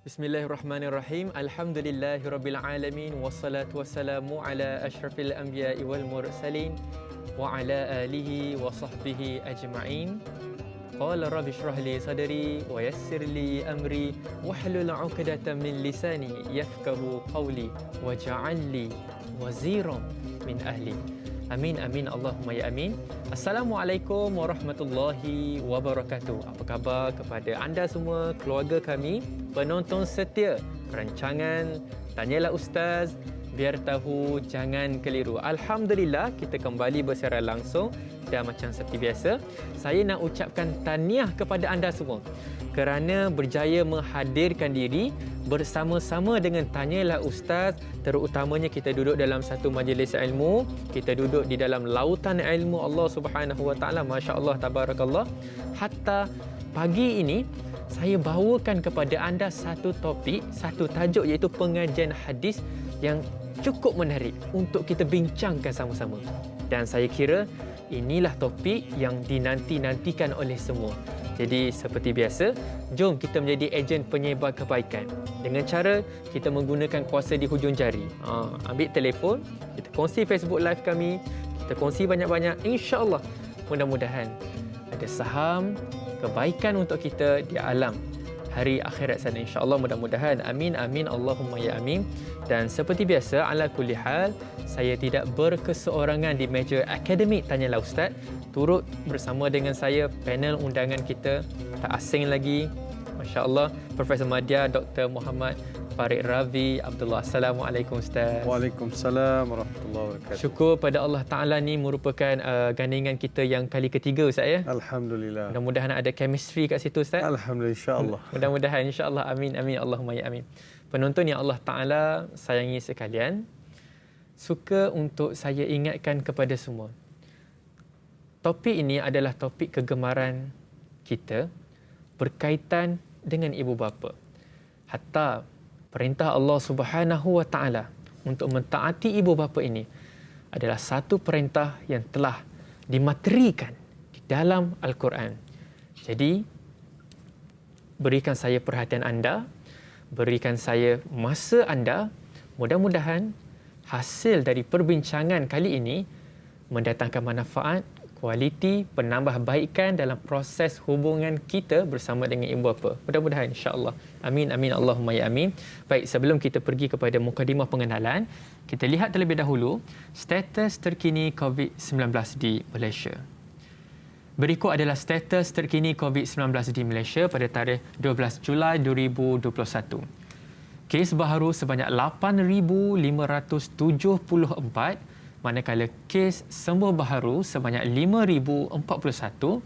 Bismillahirrahmanirrahim. Alhamdulillahirabbil alamin wassalatu wassalamu ala asyrafil anbiya'i wal mursalin wa ala alihi wa sahbihi ajma'in. Qala rabbi shrah li sadri wa yassir li amri wahlul 'uqdatam min lisani yafqahu qawli waj'al li waziran min ahli. Amin amin Allahumma ya amin. Assalamualaikum warahmatullahi wabarakatuh. Apa khabar kepada anda semua, keluarga kami, penonton setia rancangan Tanyalah Ustaz, biar tahu jangan keliru. Alhamdulillah kita kembali bersiaran langsung dan macam seperti biasa, saya nak ucapkan tahniah kepada anda semua kerana berjaya menghadirkan diri bersama-sama dengan Tanyalah Ustaz. Terutamanya kita duduk dalam satu majlis ilmu, kita duduk di dalam lautan ilmu Allah Subhanahu Wa Taala. Masya-Allah, tabarakallah. Hatta pagi ini saya bawakan kepada anda satu topik, satu tajuk, iaitu pengajian hadis yang cukup menarik untuk kita bincangkan sama-sama. Dan saya kira inilah topik yang dinanti-nantikan oleh semua. Jadi seperti biasa, jom kita menjadi ejen penyebar kebaikan dengan cara kita menggunakan kuasa di hujung jari. Ambil telefon, kita kongsi Facebook Live kami, kita kongsi banyak-banyak. InsyaAllah, mudah-mudahan ada saham kebaikan untuk kita di alam hari akhirat sana, insya-Allah, mudah-mudahan. Amin amin Allahumma ya amin. Dan seperti biasa, ala kulli hal, saya tidak berkeseorangan di meja akademik Tanyalah Ustaz. Turut bersama dengan saya panel undangan kita tak asing lagi, masya-Allah, Profesor Madya Dr. Muhammad Farid Ravi Abdullah. Assalamualaikum Ustaz. Waalaikumsalam warahmatullahi wabarakatuh. Syukur pada Allah Ta'ala, ni merupakan gandingan kita yang kali ketiga Ustaz ya. Alhamdulillah. Mudah-mudahan ada chemistry kat situ Ustaz. Alhamdulillah, insya-Allah. Mudah-mudahan insya-Allah. Amin amin Allahumma ya amin. Penonton yang Allah Ta'ala sayangi sekalian, suka untuk saya ingatkan kepada semua, topik ini adalah topik kegemaran kita berkaitan dengan ibu bapa. Hatta perintah Allah Subhanahu Wa Taala untuk mentaati ibu bapa ini adalah satu perintah yang telah dimaterikan di dalam Al-Quran. Jadi, berikan saya perhatian anda, berikan saya masa anda. Mudah-mudahan hasil dari perbincangan kali ini mendatangkan manfaat, kualiti, penambahbaikan dalam proses hubungan kita bersama dengan ibu bapa. Mudah-mudahan, insya-Allah. Amin amin Allahumma ya amin. Baik, sebelum kita pergi kepada mukadimah pengenalan, kita lihat terlebih dahulu status terkini COVID-19 di Malaysia. Berikut adalah status terkini COVID-19 di Malaysia pada tarikh 12 Julai 2021. Kes baharu sebanyak 8,574, manakala kes sembuh baharu sebanyak 5,041,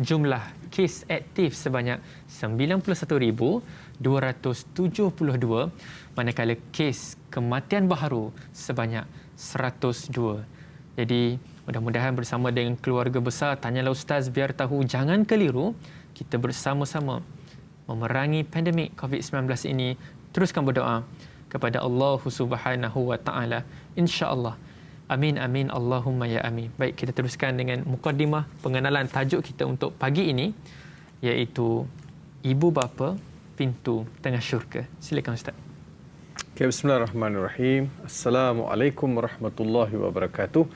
jumlah kes aktif sebanyak 91,272, manakala kes kematian baharu sebanyak 102. Jadi, mudah-mudahan bersama dengan keluarga besar Tanyalah Ustaz biar tahu jangan keliru, kita bersama-sama memerangi pandemik COVID-19 ini. Teruskan berdoa kepada Allah Subhanahu Wa Taala, insya-Allah. Amin amin Allahumma ya amin. Baik, kita teruskan dengan mukadimah pengenalan tajuk kita untuk pagi ini, iaitu ibu bapa pintu tengah syurga. Silakan Ustaz. Okay, bismillahirrahmanirrahim. Assalamualaikum warahmatullahi wabarakatuh.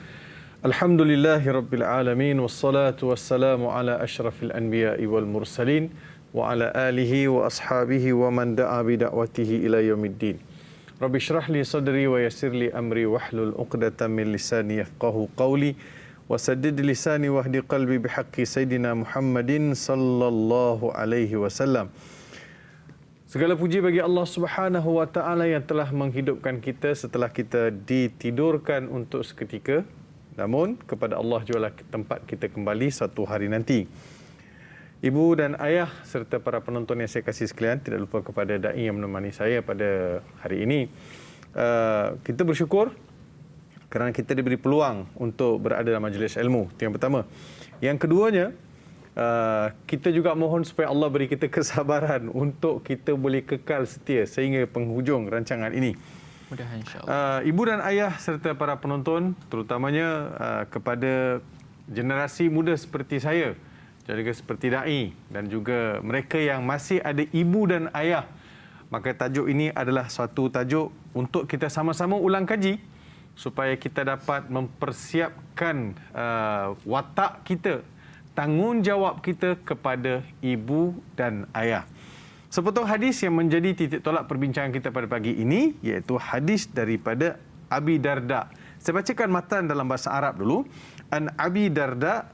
Alhamdulillahirabbil alamin wassalatu wassalamu ala asyrafil anbiya'i wal mursalin wa ala alihi wa ashabihi wa man da'a bi da'watihi ila yaumiddin. Rabbi shrah li sadri wa yassir li amri wahlul 'uqdatam min lisani yafqahu qawli wa saddid lisani wahdi qalbi bihaqqi sayidina Muhammadin sallallahu alaihi wasallam. Segala puji bagi Allah Subhanahu Wa Taala yang telah menghidupkan kita setelah kita ditidurkan untuk seketika. Namun kepada Allah jualah tempat kita kembali satu hari nanti. Ibu dan ayah serta para penonton yang saya kasih sekalian, tidak lupa kepada da'i yang menemani saya pada hari ini. Kita bersyukur kerana kita diberi peluang untuk berada dalam majlis ilmu. Itu yang pertama. Yang keduanya, kita juga mohon supaya Allah beri kita kesabaran untuk kita boleh kekal setia sehingga penghujung rancangan ini. Mudah-mudahan, insya-Allah. Ibu dan ayah serta para penonton, terutamanya kepada generasi muda seperti saya, juga seperti da'i, dan juga mereka yang masih ada ibu dan ayah Maka tajuk ini adalah suatu tajuk untuk kita sama-sama ulang kaji supaya kita dapat mempersiapkan watak kita, tanggungjawab kita kepada ibu dan ayah. Sepotong hadis yang menjadi titik tolak perbincangan kita pada pagi ini iaitu hadis daripada Abi Darda. Saya bacakan matan dalam bahasa Arab dulu. An Abi Darda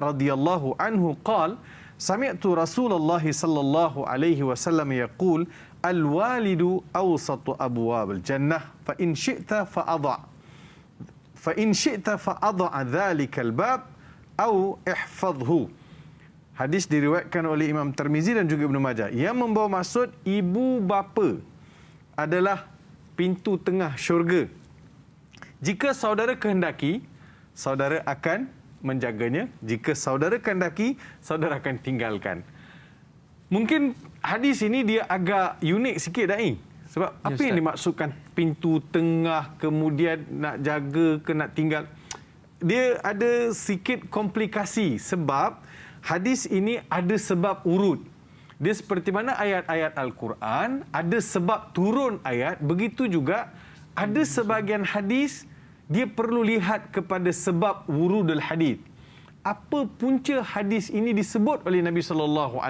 radhiyallahu anhu qala sami'tu Rasulullah sallallahu alaihi wasallam yaqul al-walidu awsatu abwabil jannah fa in syi'ta fa adha dhalika al-bab aw ihfazhu. Hadis diriwayatkan oleh Imam Tirmizi dan juga Ibnu Majah yang membawa maksud ibu bapa adalah pintu tengah syurga. Jika saudara kehendaki, saudara akan menjaganya. Jika saudara kehendaki, saudara akan tinggalkan. Mungkin hadis ini dia agak unik sikit, Da'i. Sebab apa yang dimaksudkan pintu tengah, kemudian nak jaga ke nak tinggal? Dia ada sikit komplikasi sebab hadis ini ada sebab urut. Dia seperti mana ayat-ayat Al-Quran, ada sebab turun ayat, begitu juga ada sebahagian hadis, dia perlu lihat kepada sebab wurudul hadis. Apa punca hadis ini disebut oleh Nabi SAW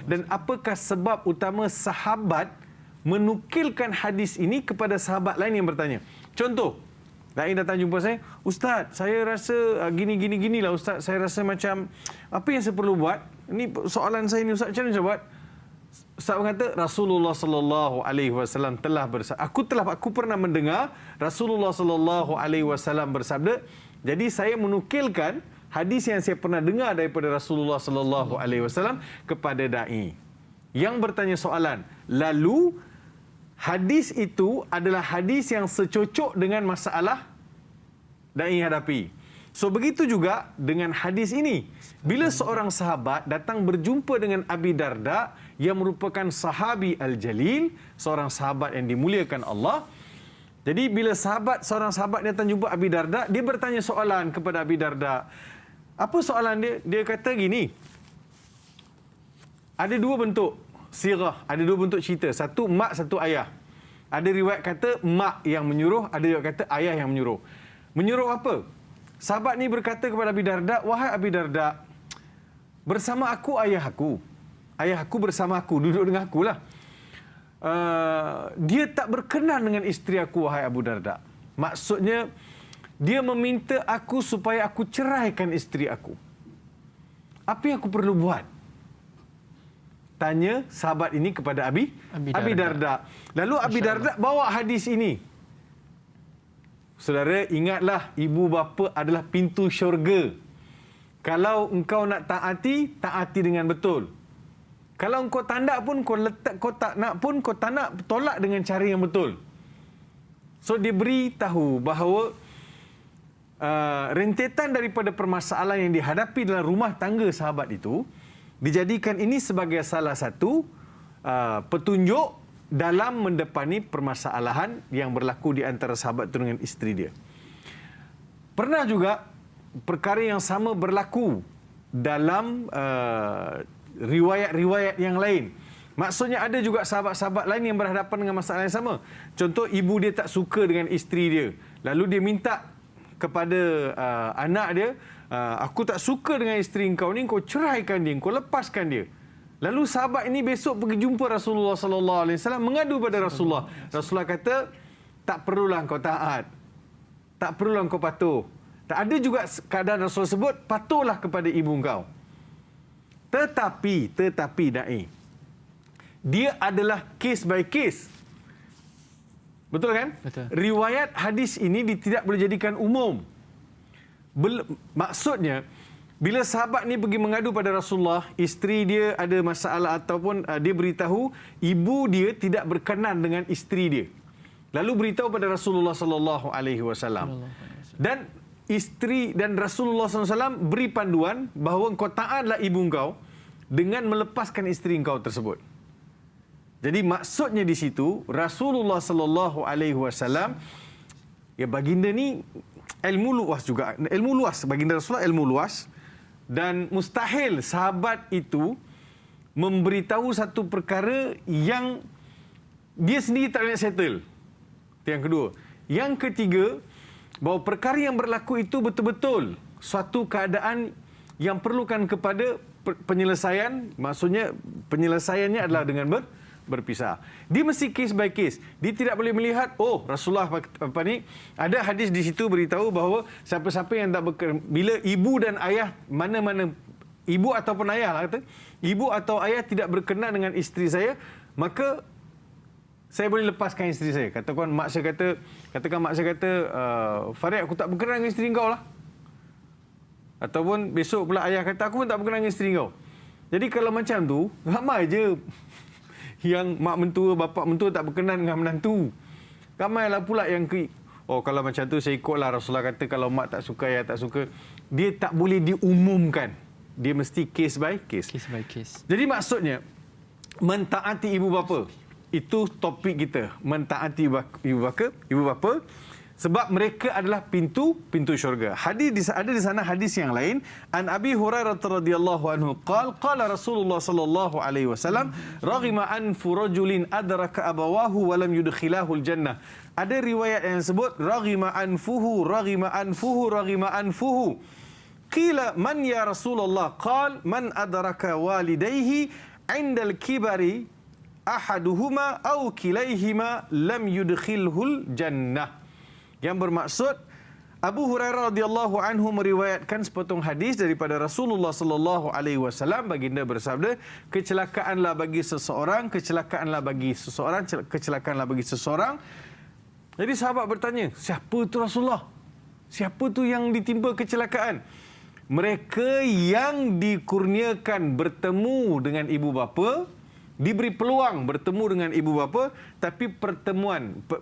dan apakah sebab utama sahabat menukilkan hadis ini kepada sahabat lain yang bertanya. Contoh, Da'i datang jumpa saya, Ustaz, saya rasa gini lah Ustaz, saya rasa macam apa yang saya perlu buat? Ini soalan saya ni Ustaz, macam mana saya buat? Ustaz berkata Rasulullah sallallahu alaihi wasallam telah bersabda. Aku pernah mendengar Rasulullah sallallahu alaihi wasallam bersabda. Jadi saya menukilkan hadis yang saya pernah dengar daripada Rasulullah sallallahu alaihi wasallam kepada dai yang bertanya soalan. Lalu hadis itu adalah hadis yang secocok dengan masalah dai hadapi. So begitu juga dengan hadis ini. Bila seorang sahabat datang berjumpa dengan Abi Darda yang merupakan sahabi Al-Jalil, seorang sahabat yang dimuliakan Allah. Jadi bila seorang sahabat datang jumpa Abi Darda, dia bertanya soalan kepada Abi Darda. Apa soalan dia? Dia kata gini. Ada dua bentuk sirah, ada dua bentuk cerita. Satu mak, satu ayah. Ada riwayat kata mak yang menyuruh, ada riwayat kata ayah yang menyuruh. Menyuruh apa? Sahabat ni berkata kepada Abi Darda, wahai Abi Darda, bersama aku ayah aku. Ayah aku bersama aku, duduk dengan aku lah. Dia tak berkenan dengan isteri aku, wahai Abu Darda. Maksudnya, dia meminta aku supaya aku ceraikan isteri aku. Apa yang aku perlu buat? Tanya sahabat ini kepada Abi Darda. Lalu Abi Darda bawa hadis ini. Saudara, ingatlah ibu bapa adalah pintu syurga. Kalau engkau nak taati, taati dengan betul. Kalau engkau tak nak pun, kau tak nak tolak dengan cara yang betul. So, dia beritahu bahawa rentetan daripada permasalahan yang dihadapi dalam rumah tangga sahabat itu, dijadikan ini sebagai salah satu petunjuk dalam mendepani permasalahan yang berlaku di antara sahabat itu dengan isteri dia. Pernah juga perkara yang sama berlaku dalam riwayat-riwayat yang lain. Maksudnya ada juga sahabat-sahabat lain yang berhadapan dengan masalah yang sama. Contoh, ibu dia tak suka dengan isteri dia. Lalu dia minta kepada anak dia, aku tak suka dengan isteri kau ni, kau ceraikan dia, kau lepaskan dia. Lalu sahabat ini besok pergi jumpa Rasulullah sallallahu alaihi wasallam, mengadu pada Rasulullah. Rasulullah kata, tak perlulah kau taat. Tak perlulah kau patuh. Tak ada juga keadaan Rasulullah sebut, patuhlah kepada ibu kau. Tetapi Da'i, dia adalah case by case. Betul kan? Betul. Riwayat hadis ini tidak boleh jadikan umum. Maksudnya, bila sahabat ni pergi mengadu pada Rasulullah, isteri dia ada masalah ataupun dia beritahu ibu dia tidak berkenan dengan isteri dia. Lalu beritahu pada Rasulullah sallallahu alaihi wasallam. Dan isteri dan Rasulullah sallallahu alaihi wasallam beri panduan bahawa engkau taatlah ibu engkau dengan melepaskan isteri engkau tersebut. Jadi maksudnya di situ Rasulullah sallallahu alaihi wasallam, ya, baginda ni ilmu luas juga. Ilmu luas, baginda Rasulullah ilmu luas. Dan mustahil sahabat itu memberitahu satu perkara yang dia sendiri tak nak settle. Itu yang kedua. Yang ketiga, bahawa perkara yang berlaku itu betul-betul suatu keadaan yang perlukan kepada penyelesaian. Maksudnya penyelesaiannya adalah dengan berpisah. Dia mesti case by case. Dia tidak boleh melihat, oh Rasulullah ada hadis di situ beritahu bahawa siapa-siapa yang tak bila ibu dan ayah, mana-mana ibu ataupun ayah lah kata, ibu atau ayah tidak berkenan dengan isteri saya, maka saya boleh lepaskan isteri saya. Katakan mak saya kata, Farid, aku tak berkenan dengan isteri kau lah. Ataupun besok pula ayah kata, aku pun tak berkenan dengan isteri kau. Jadi kalau macam tu, ramai je yang mak mentua, bapa mentua tak berkenan dengan menantu. Ramailah pula yang kalau macam tu saya ikutlah Rasulullah kata, kalau mak tak suka, ayah tak suka. Dia tak boleh diumumkan. Dia mesti case by case. Case by case. Jadi maksudnya, mentaati ibu bapa. Itu topik kita. Mentaati ibu bapa. Sebab mereka adalah pintu syurga. Ada di sana hadis yang lain. An Abi Hurairah radhiyallahu anhu qala Rasulullah sallallahu alaihi wasallam raghima anfu rajulin adraka abawahu wa lam yudkhilahu al-jannah. Ada riwayat yang sebut raghima anfuhu. Qila man ya Rasulullah? Qal man adraka walidayhi 'inda al-kibari ahaduhuma aw kilayhima lam yudkhilhul jannah. Yang bermaksud, Abu Hurairah radhiyallahu anhu meriwayatkan sepotong hadis daripada Rasulullah sallallahu alaihi wasallam. Baginda bersabda, kecelakaanlah bagi seseorang. Jadi sahabat bertanya, siapa tu Rasulullah? Siapa tu yang ditimpa kecelakaan? Mereka yang dikurniakan bertemu dengan ibu bapa, diberi peluang bertemu dengan ibu bapa, tapi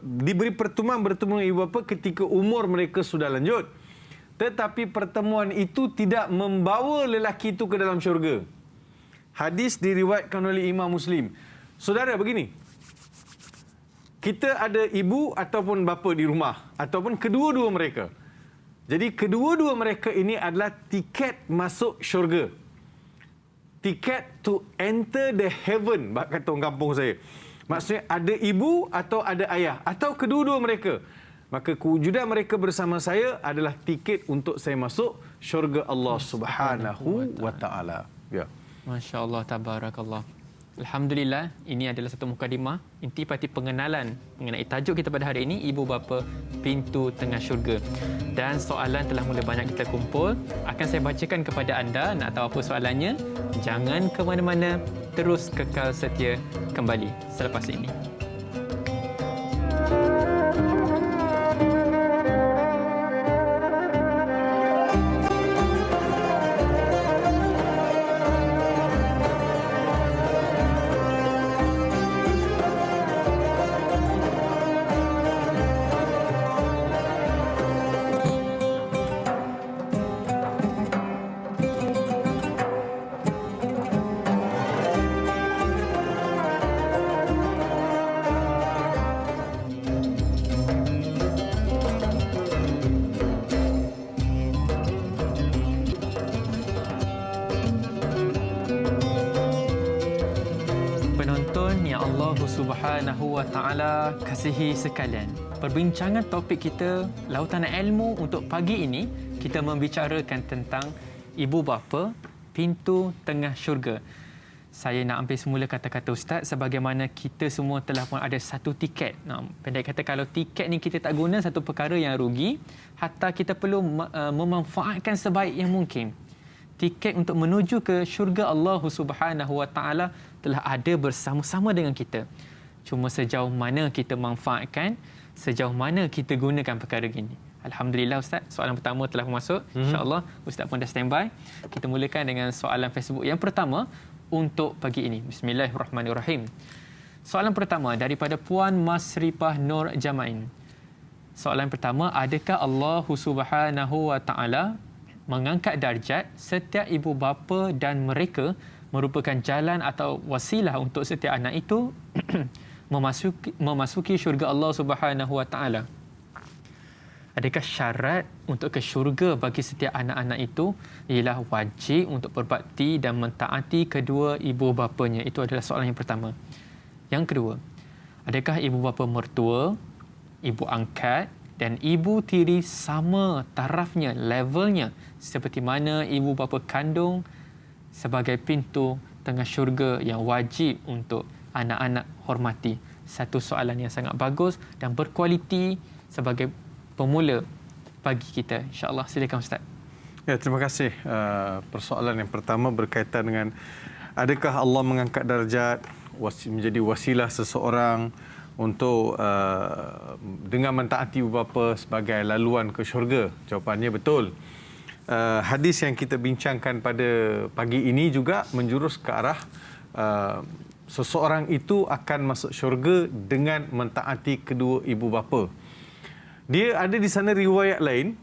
diberi pertemuan bertemu dengan ibu bapa ketika umur mereka sudah lanjut. Tetapi pertemuan itu tidak membawa lelaki itu ke dalam syurga. Hadis diriwayatkan oleh Imam Muslim. Saudara, begini. Kita ada ibu ataupun bapa di rumah, ataupun kedua-dua mereka. Jadi kedua-dua mereka ini adalah tiket masuk syurga. Tiket to enter the heaven, kata orang kampung saya. Maksudnya ada ibu atau ada ayah, atau kedua-dua mereka. Maka kewujudan mereka bersama saya adalah tiket untuk saya masuk syurga Allah Subhanahu wa taala. Ya. Masya-Allah, tabarakallah. Alhamdulillah, ini adalah satu mukadimah, intipati pengenalan mengenai tajuk kita pada hari ini, ibu bapa pintu tengah syurga. Dan soalan telah mula banyak kita kumpul. Akan saya bacakan kepada anda. Nak tahu apa soalannya? Jangan ke mana-mana, terus kekal setia kembali selepas ini. Subhanahu wa ta'ala kasihi sekalian. Perbincangan topik kita Lautan Ilmu untuk pagi ini, kita membicarakan tentang ibu bapa pintu tengah syurga. Saya nak ambil semula kata-kata Ustaz, sebagaimana kita semua telah pun ada satu tiket. Pendek kata, kalau tiket ni kita tak guna, satu perkara yang rugi, hatta kita perlu memanfaatkan sebaik yang mungkin. Tiket untuk menuju ke syurga Allah Subhanahu wa ta'ala telah ada bersama-sama dengan kita. Cuma sejauh mana kita manfaatkan, sejauh mana kita gunakan perkara ini. Alhamdulillah Ustaz, soalan pertama telah masuk. InsyaAllah Ustaz pun dah standby. Kita mulakan dengan soalan Facebook yang pertama untuk pagi ini. Bismillahirrahmanirrahim. Soalan pertama daripada Puan Masripah Nur Jamain. Soalan pertama, adakah Allah Subhanahu wa ta'ala mengangkat darjat setiap ibu bapa dan mereka merupakan jalan atau wasilah untuk setiap anak itu memasuki syurga Allah Subhanahu wa ta'ala? Adakah syarat untuk ke syurga bagi setiap anak-anak itu ialah wajib untuk berbakti dan mentaati kedua ibu bapanya? Itu adalah soalan yang pertama. Yang kedua, adakah ibu bapa mertua, ibu angkat dan ibu tiri sama tarafnya, levelnya seperti mana ibu bapa kandung sebagai pintu tengah syurga yang wajib untuk anak-anak hormati? Satu soalan yang sangat bagus dan berkualiti sebagai pemula bagi kita. InsyaAllah. Silakan Ustaz. Ya, terima kasih. Persoalan yang pertama berkaitan dengan adakah Allah mengangkat darjat menjadi wasilah seseorang untuk dengan mentaati ibu bapa sebagai laluan ke syurga. Jawapannya betul. Hadis yang kita bincangkan pada pagi ini juga menjurus ke arah seseorang itu akan masuk syurga dengan mentaati kedua ibu bapa. Dia ada di sana riwayat lain,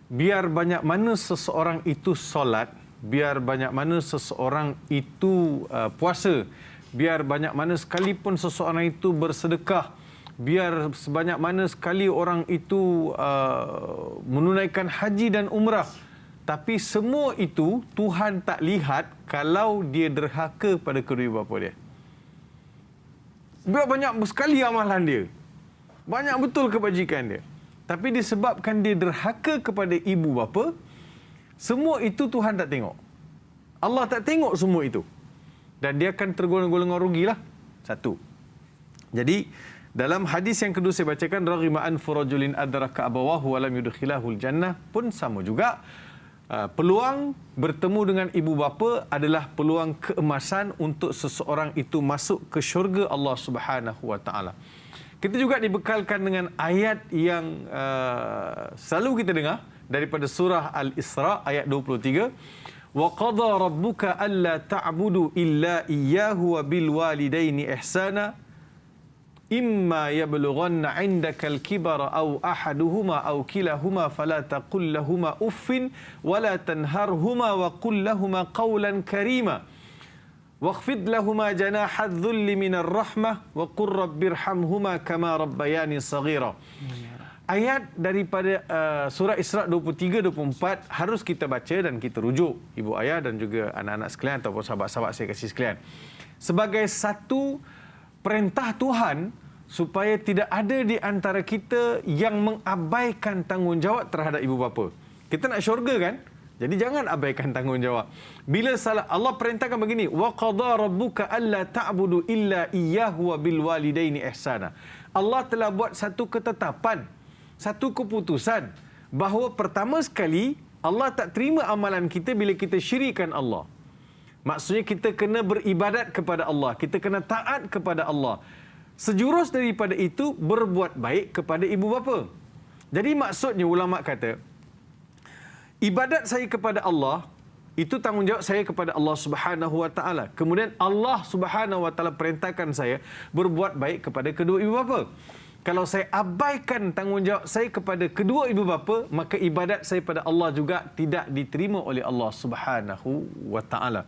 biar banyak mana seseorang itu solat, biar banyak mana seseorang itu puasa, biar banyak mana sekalipun seseorang itu bersedekah, biar sebanyak mana sekali orang itu menunaikan haji dan umrah, tapi semua itu Tuhan tak lihat kalau dia derhaka pada kedua ibu bapa dia. Biar banyak sekali amalan dia, banyak betul kebajikan dia, tapi disebabkan dia derhaka kepada ibu bapa, semua itu Tuhan tak tengok. Allah tak tengok semua itu. Dan dia akan tergolong-golongan rugilah. Satu. Jadi, dalam hadis yang kedua saya bacakan, raghima anfu rajulin adraka abawahu wa lam yudkhilahul jannah, pun sama juga. Peluang bertemu dengan ibu bapa adalah peluang keemasan untuk seseorang itu masuk ke syurga Allah Subhanahu wa taala. Kita juga dibekalkan dengan ayat yang selalu kita dengar daripada surah Al-Isra ayat 23. Wa qadha rabbuka alla ta'budu illa iyyahu wa bil walidaini ihsana imma yablughanna 'indaka al-kibara aw ahaduhuma aw kilahuma fala taqul lahumā uffin wa la tanharhumā wa qul lahumā qawlan karīmā wakhfid lahumā janāha adh-dhulli minar rahmah wa qur rabbirhamhumā kamā rabbayānī saghīrā. Ayat daripada surah Isra 23-24 harus kita baca dan kita rujuk, ibu ayah dan juga anak-anak sekalian ataupun sahabat-sahabat saya kasih sekalian, sebagai satu perintah Tuhan supaya tidak ada di antara kita yang mengabaikan tanggungjawab terhadap ibu bapa. Kita nak syurga kan? Jadi jangan abaikan tanggungjawab. Bila salah Allah perintahkan begini, wa qadha rabbuka alla ta'budu illa iyyahu wa bil walidaini ihsana. Allah telah buat satu ketetapan, satu keputusan bahawa pertama sekali Allah tak terima amalan kita bila kita syirikkan Allah. Maksudnya kita kena beribadat kepada Allah, kita kena taat kepada Allah. Sejurus daripada itu berbuat baik kepada ibu bapa. Jadi maksudnya ulama kata, ibadat saya kepada Allah itu tanggungjawab saya kepada Allah Subhanahu wa taala. Kemudian Allah Subhanahu wa taala perintahkan saya berbuat baik kepada kedua ibu bapa. Kalau saya abaikan tanggungjawab saya kepada kedua ibu bapa, maka ibadat saya pada Allah juga tidak diterima oleh Allah Subhanahu wa taala.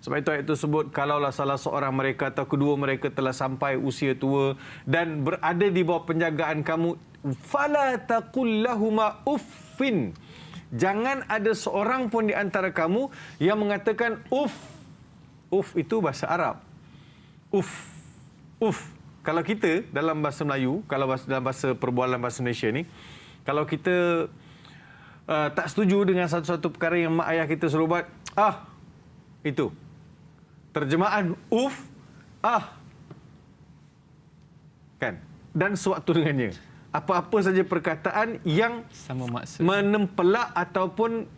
Sebab itu ayat itu sebut, kalaulah salah seorang mereka atau kedua mereka telah sampai usia tua dan berada di bawah penjagaan kamu, fala taqul lahumā uffin. Jangan ada seorang pun di antara kamu yang mengatakan uff. Uff itu bahasa Arab. Uff. Uff. Kalau kita dalam bahasa Melayu, kalau dalam bahasa perbualan bahasa Malaysia ni, kalau kita tak setuju dengan satu-satu perkara yang mak ayah kita suruh buat, itu. Terjemahan uff, kan? Dan sewaktu dengannya. Apa-apa saja perkataan yang sama maksud, menempelak ataupun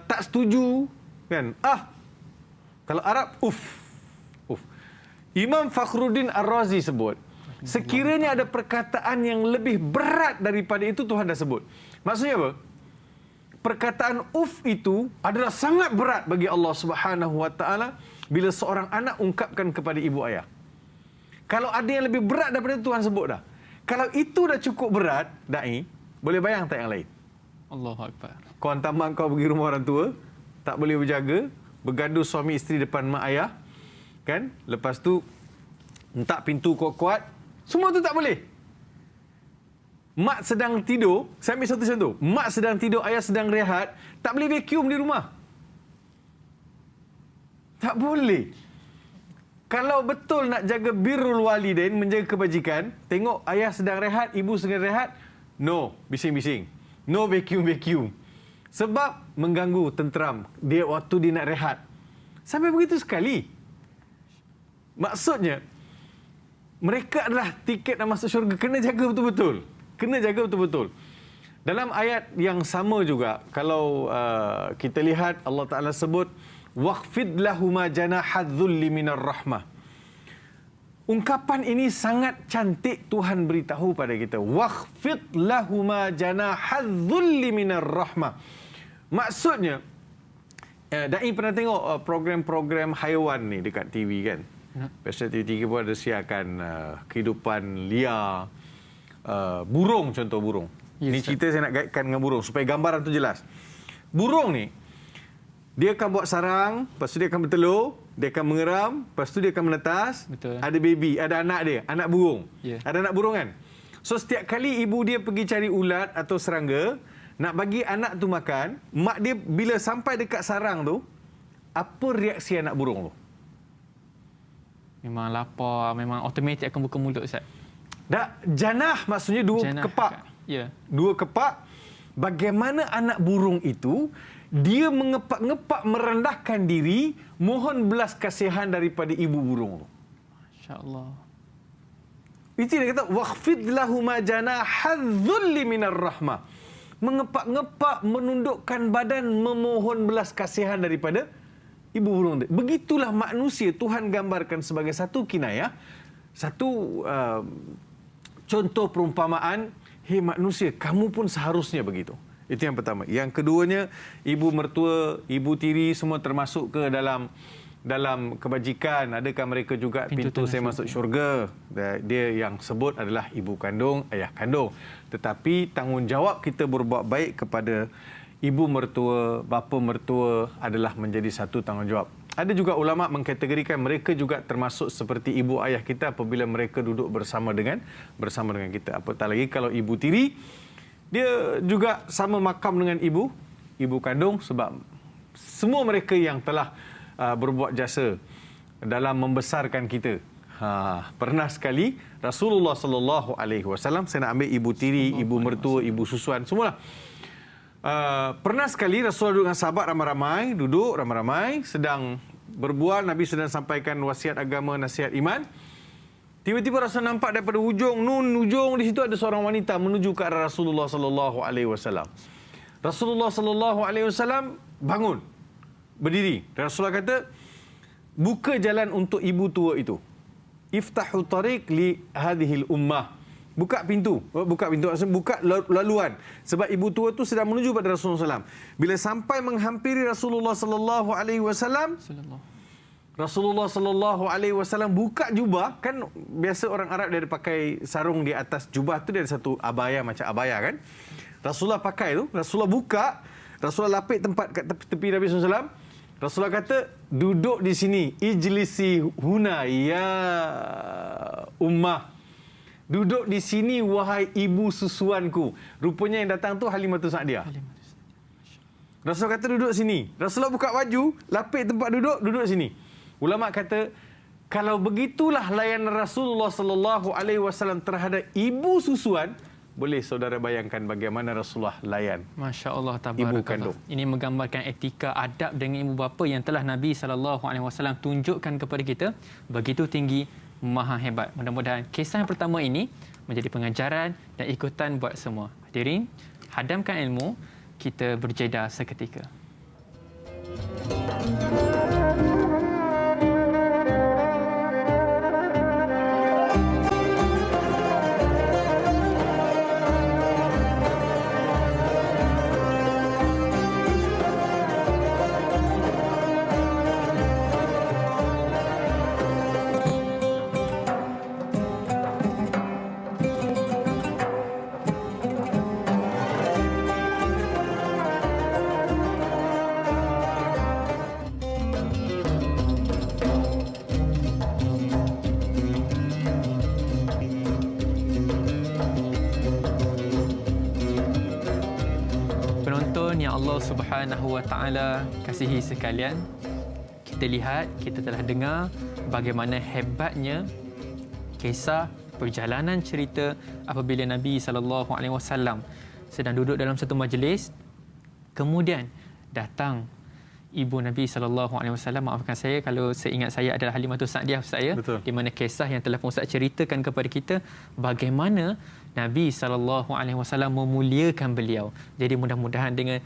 tak setuju, kan? Kalau Arab uff. Imam Fakhruddin Ar-Razi sebut, sekiranya ada perkataan yang lebih berat daripada itu, Tuhan dah sebut. Maksudnya apa? Perkataan uff itu adalah sangat berat bagi Allah Subhanahu wa taala bila seorang anak ungkapkan kepada ibu ayah. Kalau ada yang lebih berat daripada itu, Tuhan sebut dah. Kalau itu dah cukup berat, dai, boleh bayang tak yang lain? Allahu Akbar. Kau hantar mak kau pergi rumah orang tua, tak boleh berjaga, bergaduh suami isteri depan mak ayah, kan? Lepas tu hentak pintu kuat-kuat, semua tu tak boleh. mak sedang tidur, saya ambil satu contoh. Mak sedang tidur, ayah sedang rehat, tak boleh vacuum di rumah. Tak boleh. Kalau betul nak jaga birrul walidain, menjaga kebajikan, tengok ayah sedang rehat, ibu sedang rehat, no bising-bising. No vacuum. Sebab mengganggu tenteram dia waktu dia nak rehat. Sampai begitu sekali. Maksudnya, mereka adalah tiket nak masuk syurga. Kena jaga betul-betul. Dalam ayat yang sama juga, kalau kita lihat Allah Ta'ala sebut, waqfid lahuma janahadzulli minar rahmah. Ungkapan ini sangat cantik Tuhan beritahu pada kita. Waqfid lahuma janahadzulli minar rahmah. Maksudnya, Da'i pernah tengok program-program haiwan ni dekat TV kan? Biasa TV3 pun ada siarkan kehidupan liar, burung, contoh burung. Yes, Ini cerita saya nak kaitkan dengan burung supaya gambaran tu jelas. Burung ni, dia akan buat sarang, lepas tu dia akan bertelur, dia akan mengeram, lepas tu dia akan menetas. Betul. Ada baby, ada anak dia, anak burung. Yeah. Ada anak burung kan? So setiap kali ibu dia pergi cari ulat atau serangga, nak bagi anak tu makan, mak dia bila sampai dekat sarang tu, apa reaksi anak burung tu? Memang lapar, memang automatik akan buka mulut, Ustaz. Janah maksudnya dua Janah. kepak. Ya. Dua kepak. Bagaimana anak burung itu, dia mengepak-ngepak merendahkan diri, mohon belas kasihan daripada ibu burung tu. Masya-Allah. Itu dia kata, waqfid lahuma janahadzulli minar rahmah. Mengepak-ngepak, menundukkan badan, memohon belas kasihan daripada ibu burung. Begitulah manusia Tuhan gambarkan sebagai satu kinayah, satu contoh perumpamaan, hei manusia, kamu pun seharusnya begitu. Itu yang pertama. Yang keduanya, ibu mertua, ibu tiri semua termasuk ke dalam kebajikan. Adakah mereka juga pintu saya masuk syurga? Dia yang sebut adalah ibu kandung, ayah kandung. Tetapi tanggungjawab kita berbuat baik kepada ibu mertua, bapa mertua adalah menjadi satu tanggungjawab. Ada juga ulama' mengkategorikan mereka juga termasuk seperti ibu ayah kita apabila mereka duduk bersama dengan kita. Apatah lagi kalau ibu tiri, dia juga sama makam dengan ibu kandung, sebab semua mereka yang telah berbuat jasa dalam membesarkan kita. Pernah sekali Rasulullah sallallahu alaihi wasallam, saya nak ambil ibu tiri, ibu mertua, ibu susuan, semualah. Pernah sekali Rasulullah duduk dengan sahabat ramai-ramai, sedang berbual, Nabi sedang sampaikan wasiat agama, nasihat iman. Tiba-tiba Rasul nampak daripada ujung di situ ada seorang wanita menuju ke arah Rasulullah sallallahu alaihi wasallam. Rasulullah sallallahu alaihi wasallam bangun, berdiri. Rasulullah kata, buka jalan untuk ibu tua itu. Iftahu tariq li hadhil ummah. Buka pintu, maksudnya buka laluan. Sebab ibu tua tu sedang menuju pada Rasulullah SAW. Bila sampai menghampiri Rasulullah sallallahu alaihi wasallam, Rasulullah sallallahu alaihi wasallam buka jubah. Kan biasa orang Arab dia ada pakai sarung di atas jubah tu, dia ada satu abaya, macam abaya kan. Rasulullah pakai tu, Rasulullah buka, Rasulullah lapik tempat kat tepi Nabi SAW. Rasulullah kata, duduk di sini, ijlisi huna ya ummah. Duduk di sini wahai ibu susuanku. Rupanya yang datang tu Halimatus Sa'diyah. Rasulullah kata duduk sini. Rasulullah buka baju, lapik tempat duduk sini. Ulama kata, kalau begitulah layanan Rasulullah sallallahu alaihi wasallam terhadap ibu susuan, boleh saudara bayangkan bagaimana Rasulullah layan Masya-Allah, ibu kandung. Ini menggambarkan etika adab dengan ibu bapa yang telah Nabi sallallahu alaihi wasallam tunjukkan kepada kita, begitu tinggi, maha hebat. Mudah-mudahan kisah yang pertama ini menjadi pengajaran dan ikutan buat semua. Hadirin, hadamkan ilmu, kita berjeda seketika. Allah Subhanahu Wa Taala kasihi sekalian, kita lihat, kita telah dengar bagaimana hebatnya kisah perjalanan cerita apabila Nabi SAW sedang duduk dalam satu majlis, kemudian datang ibu Nabi SAW, maafkan saya kalau saya ingat saya adalah Halimatus Sa'diyah saya, di mana kisah yang telah pun Ustaz ceritakan kepada kita bagaimana Nabi SAW memuliakan beliau. Jadi mudah-mudahan dengan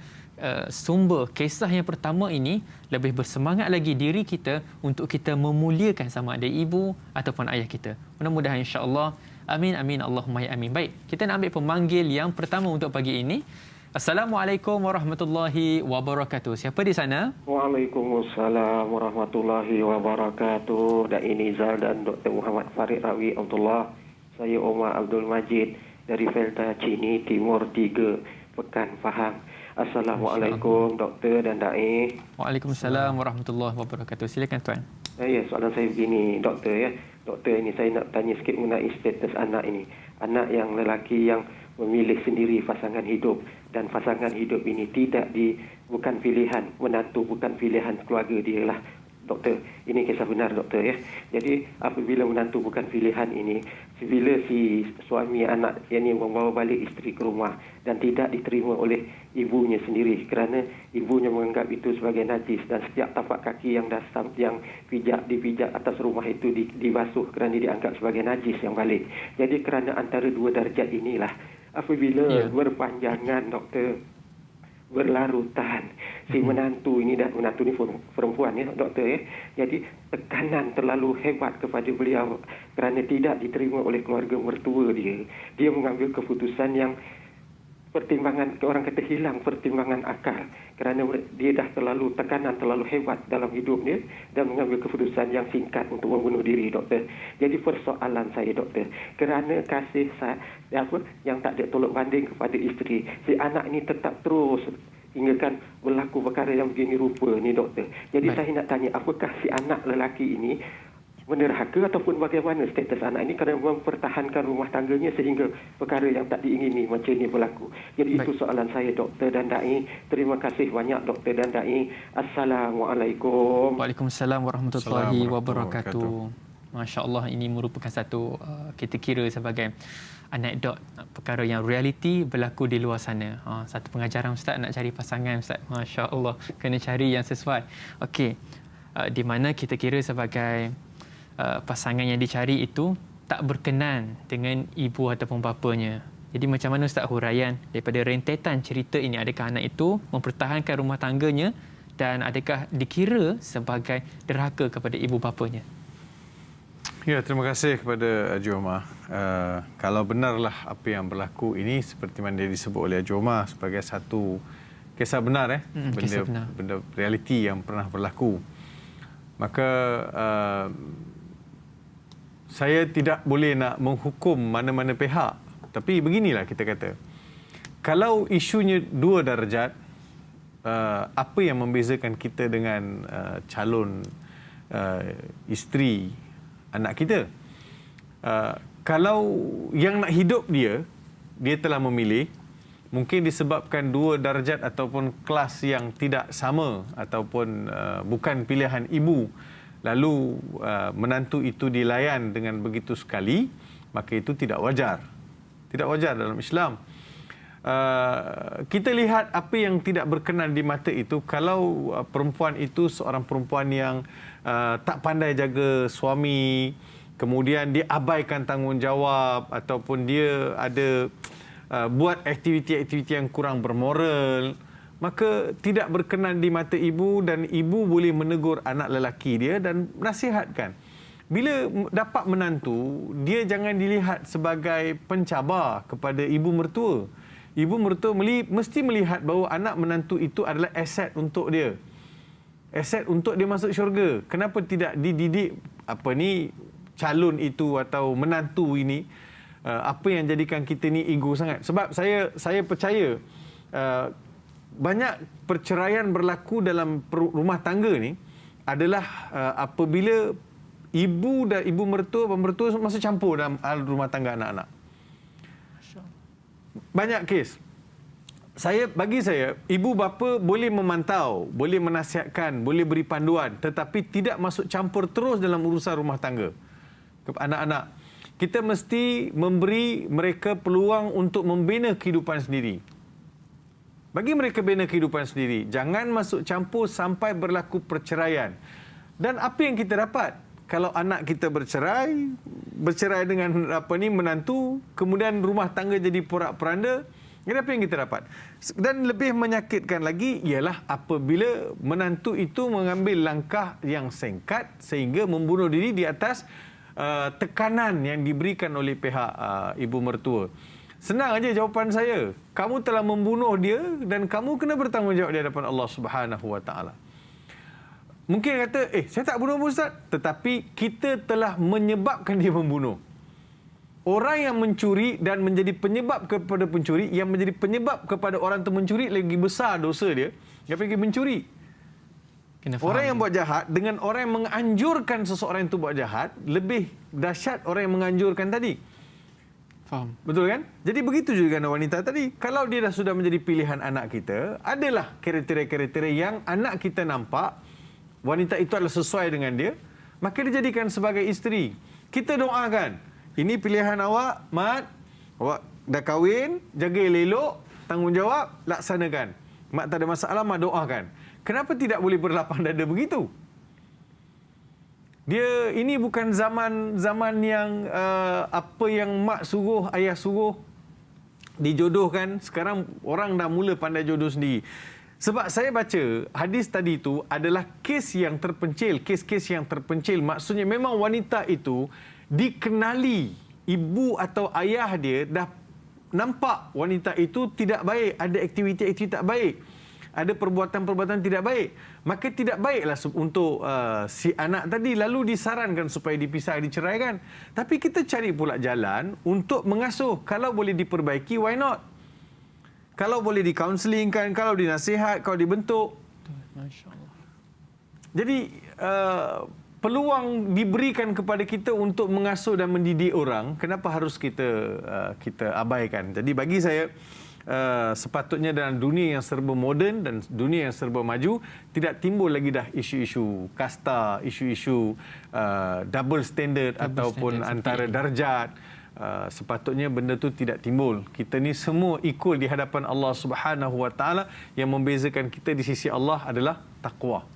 sumber kisah yang pertama ini lebih bersemangat lagi diri kita untuk kita memuliakan sama ada ibu ataupun ayah kita. Mudah-mudahan insya-Allah. Amin amin Allahumma ya amin. Baik, kita nak ambil pemanggil yang pertama untuk pagi ini. Assalamualaikum warahmatullahi wabarakatuh. Siapa di sana? Waalaikumsalam warahmatullahi wabarakatuh. Dai Nizal dan Dr. Muhammad Farid Rawi Abdullah. Saya Omar Abdul Majid dari Velta Cini Timur 3, Pekan Faham. Assalamualaikum Doktor dan Dai. Waalaikumsalam warahmatullahi wabarakatuh. Silakan tuan. Ya, soalan saya begini, Doktor ya. Doktor, ini saya nak tanya sikit mengenai status anak ini. Anak yang lelaki yang memilih sendiri pasangan hidup, dan pasangan hidup ini bukan pilihan menantu, bukan pilihan keluarga dia lah, Doktor. Ini kisah benar, Doktor ya. Jadi apabila menantu bukan pilihan ini, bila si suami anak yang membawa balik isteri ke rumah dan tidak diterima oleh ibunya sendiri kerana ibunya menganggap itu sebagai najis, dan setiap tapak kaki yang dipijak atas rumah itu dibasuh kerana dianggap sebagai najis yang balik. Jadi kerana antara dua darjat inilah apabila berpanjangan, Doktor, berlarutan, si menantu ini, dan menantu ini perempuan ya, Doktor ya. Jadi tekanan terlalu hebat kepada beliau kerana tidak diterima oleh keluarga mertua dia. Dia mengambil keputusan yang pertimbangan, orang kata hilang pertimbangan akal kerana dia dah tekanan terlalu hebat dalam hidup dia dan mengambil keputusan yang singkat untuk membunuh diri, Doktor. Jadi persoalan saya, Doktor, kerana kasih yang tak ada tolak banding kepada isteri, si anak ini tetap terus hingga kan berlaku perkara yang begini rupa ni, Doktor. Jadi saya nak tanya, apakah si anak lelaki ini menerhaka ataupun bagaimana status anak ini kerana mempertahankan rumah tangganya sehingga perkara yang tak diingini macam ini berlaku. Jadi itu soalan saya, Doktor dan Dai. Terima kasih banyak, Doktor dan Dai. Assalamualaikum. Waalaikumsalam warahmatullahi wabarakatuh. Masya Allah, ini merupakan satu kita kira sebagai anekdot, perkara yang realiti berlaku di luar sana. Satu pengajaran Ustaz nak cari pasangan, Ustaz. Masya Allah, kena cari yang sesuai. Okey, di mana kita kira sebagai pasangan yang dicari itu tak berkenan dengan ibu ataupun bapanya. Jadi macam mana Ustaz huraian daripada rentetan cerita ini? Adakah anak itu mempertahankan rumah tangganya dan adakah dikira sebagai derhaka kepada ibu bapanya? Ya, terima kasih kepada Haji Omar. Kalau benarlah apa yang berlaku ini seperti mana disebut oleh Haji Omar sebagai satu kisah benar, benda realiti yang pernah berlaku, maka saya tidak boleh nak menghukum mana-mana pihak. Tapi beginilah kita kata, kalau isunya dua darjat, apa yang membezakan kita dengan calon isteri anak kita? Kalau yang nak hidup dia telah memilih, mungkin disebabkan dua darjat ataupun kelas yang tidak sama ataupun bukan pilihan ibu, lalu menantu itu dilayan dengan begitu sekali, maka itu tidak wajar. Tidak wajar dalam Islam. Kita lihat apa yang tidak berkenan di mata itu. Kalau perempuan itu seorang perempuan yang tak pandai jaga suami, kemudian dia abaikan tanggungjawab ataupun dia ada buat aktiviti-aktiviti yang kurang bermoral, maka tidak berkenan di mata ibu, dan ibu boleh menegur anak lelaki dia dan nasihatkan. Bila dapat menantu, dia jangan dilihat sebagai pencabar kepada ibu mertua. Ibu mertua mesti melihat bahawa anak menantu itu adalah aset untuk dia. Aset untuk dia masuk syurga. Kenapa tidak dididik calon itu atau menantu ini? Apa yang jadikan kita ni ego sangat? Sebab saya percaya banyak perceraian berlaku dalam rumah tangga ni adalah apabila ibu dan ibu mertua masuk campur dalam rumah tangga anak-anak. Banyak kes. bagi saya, ibu bapa boleh memantau, boleh menasihatkan, boleh beri panduan, tetapi tidak masuk campur terus dalam urusan rumah tangga. Anak-anak, kita mesti memberi mereka peluang untuk membina kehidupan sendiri. Bagi mereka bina kehidupan sendiri. Jangan masuk campur sampai berlaku perceraian. Dan apa yang kita dapat? Kalau anak kita bercerai dengan menantu, kemudian rumah tangga jadi porak-poranda, apa yang kita dapat? Dan lebih menyakitkan lagi ialah apabila menantu itu mengambil langkah yang singkat sehingga membunuh diri di atas tekanan yang diberikan oleh pihak ibu mertua. Senang aja jawapan saya. Kamu telah membunuh dia dan kamu kena bertanggungjawab di hadapan Allah Subhanahu Wa Taala. Mungkin kata, saya tak bunuh Ustaz. Tetapi kita telah menyebabkan dia membunuh. Orang yang mencuri dan menjadi penyebab kepada pencuri, yang menjadi penyebab kepada orang itu mencuri, lagi besar dosa dia daripada mencuri. Orang yang buat jahat dengan orang yang menganjurkan seseorang itu buat jahat, lebih dahsyat orang yang menganjurkan tadi. Faham. Betul kan? Jadi begitu juga dengan wanita tadi. Kalau dia dah sudah menjadi pilihan anak kita, adalah kriteria-kriteria yang anak kita nampak wanita itu adalah sesuai dengan dia, maka dia jadikan sebagai isteri. Kita doakan, ini pilihan awak, Mat. Awak dah kahwin, jaga elok, tanggungjawab, laksanakan. Mat tak ada masalah, Mat doakan. Kenapa tidak boleh berlapang dada begitu? Ini bukan zaman yang apa yang mak suruh, ayah suruh dijodohkan. Sekarang orang dah mula pandai jodoh sendiri. Sebab saya baca hadis tadi itu adalah kes yang terpencil, kes-kes yang terpencil. Maksudnya memang wanita itu dikenali, ibu atau ayah dia dah nampak wanita itu tidak baik, ada aktiviti-aktiviti tak baik, ada perbuatan-perbuatan tidak baik. Maka tidak baiklah untuk si anak tadi, lalu disarankan supaya dipisah, diceraikan. Tapi kita cari pula jalan untuk mengasuh. Kalau boleh diperbaiki, why not? Kalau boleh dikaunselingkan, kalau dinasihat, kalau dibentuk. Masya Allah. Jadi peluang diberikan kepada kita untuk mengasuh dan mendidik orang, kenapa harus kita abaikan? Jadi bagi saya, sepatutnya dalam dunia yang serba moden dan dunia yang serba maju, tidak timbul lagi dah isu-isu kasta, isu-isu double standard ataupun antara darjat. Sepatutnya benda tu tidak timbul. Kita ni semua equal di hadapan Allah Subhanahu Wa Taala. Yang membezakan kita di sisi Allah adalah takwa.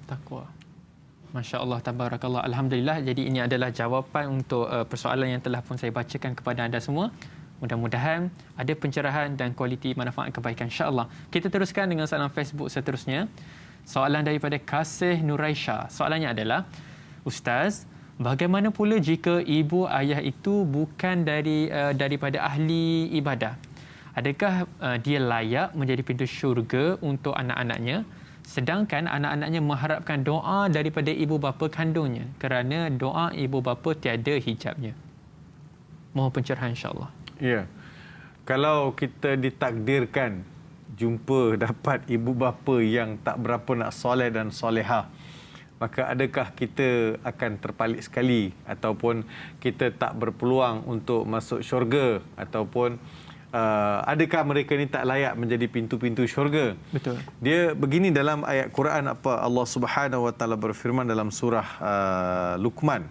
Masya Allah, tabarakallah, alhamdulillah. Jadi ini adalah jawapan untuk persoalan yang telah pun saya bacakan kepada anda semua. Mudah-mudahan ada pencerahan dan kualiti manfaat kebaikan, insya-Allah. Kita teruskan dengan soalan Facebook seterusnya. Soalan daripada Kasih Nuraisha. Soalannya adalah, Ustaz, bagaimana pula jika ibu ayah itu bukan daripada ahli ibadah? Adakah dia layak menjadi pintu syurga untuk anak-anaknya, sedangkan anak-anaknya mengharapkan doa daripada ibu bapa kandungnya kerana doa ibu bapa tiada hijabnya? Mohon pencerahan, insya-Allah. Ya. Kalau kita ditakdirkan jumpa dapat ibu bapa yang tak berapa nak soleh dan solehah, maka adakah kita akan terpalit sekali ataupun kita tak berpeluang untuk masuk syurga, ataupun adakah mereka ni tak layak menjadi pintu-pintu syurga? Betul. Dia begini dalam ayat Quran, apa Allah Subhanahu Wa Taala berfirman dalam surah Luqman.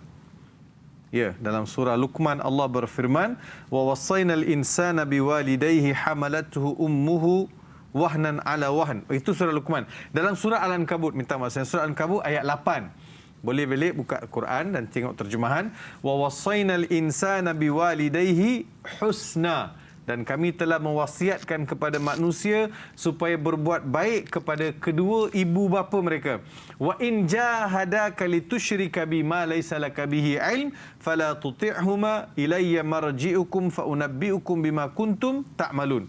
Ya, dalam surah Luqman Allah berfirman, wa wassaynal insana biwalidayhi hamalathu ummuhu wahnan ala wahn. Itu surah Luqman. Dalam surah Al-Ankabut, minta maaf, surah Al-Ankabut ayat 8. Boleh balik buka Quran dan tengok terjemahan. Wa wassaynal insana biwalidayhi husna. Dan kami telah mewasiatkan kepada manusia supaya berbuat baik kepada kedua ibu bapa mereka. Wa in jahadaka litusyrika bima laysa laka bihi ilm fala tuti'huma ilayya marji'ukum fa unabbi'ukum bima kuntum ta'malun.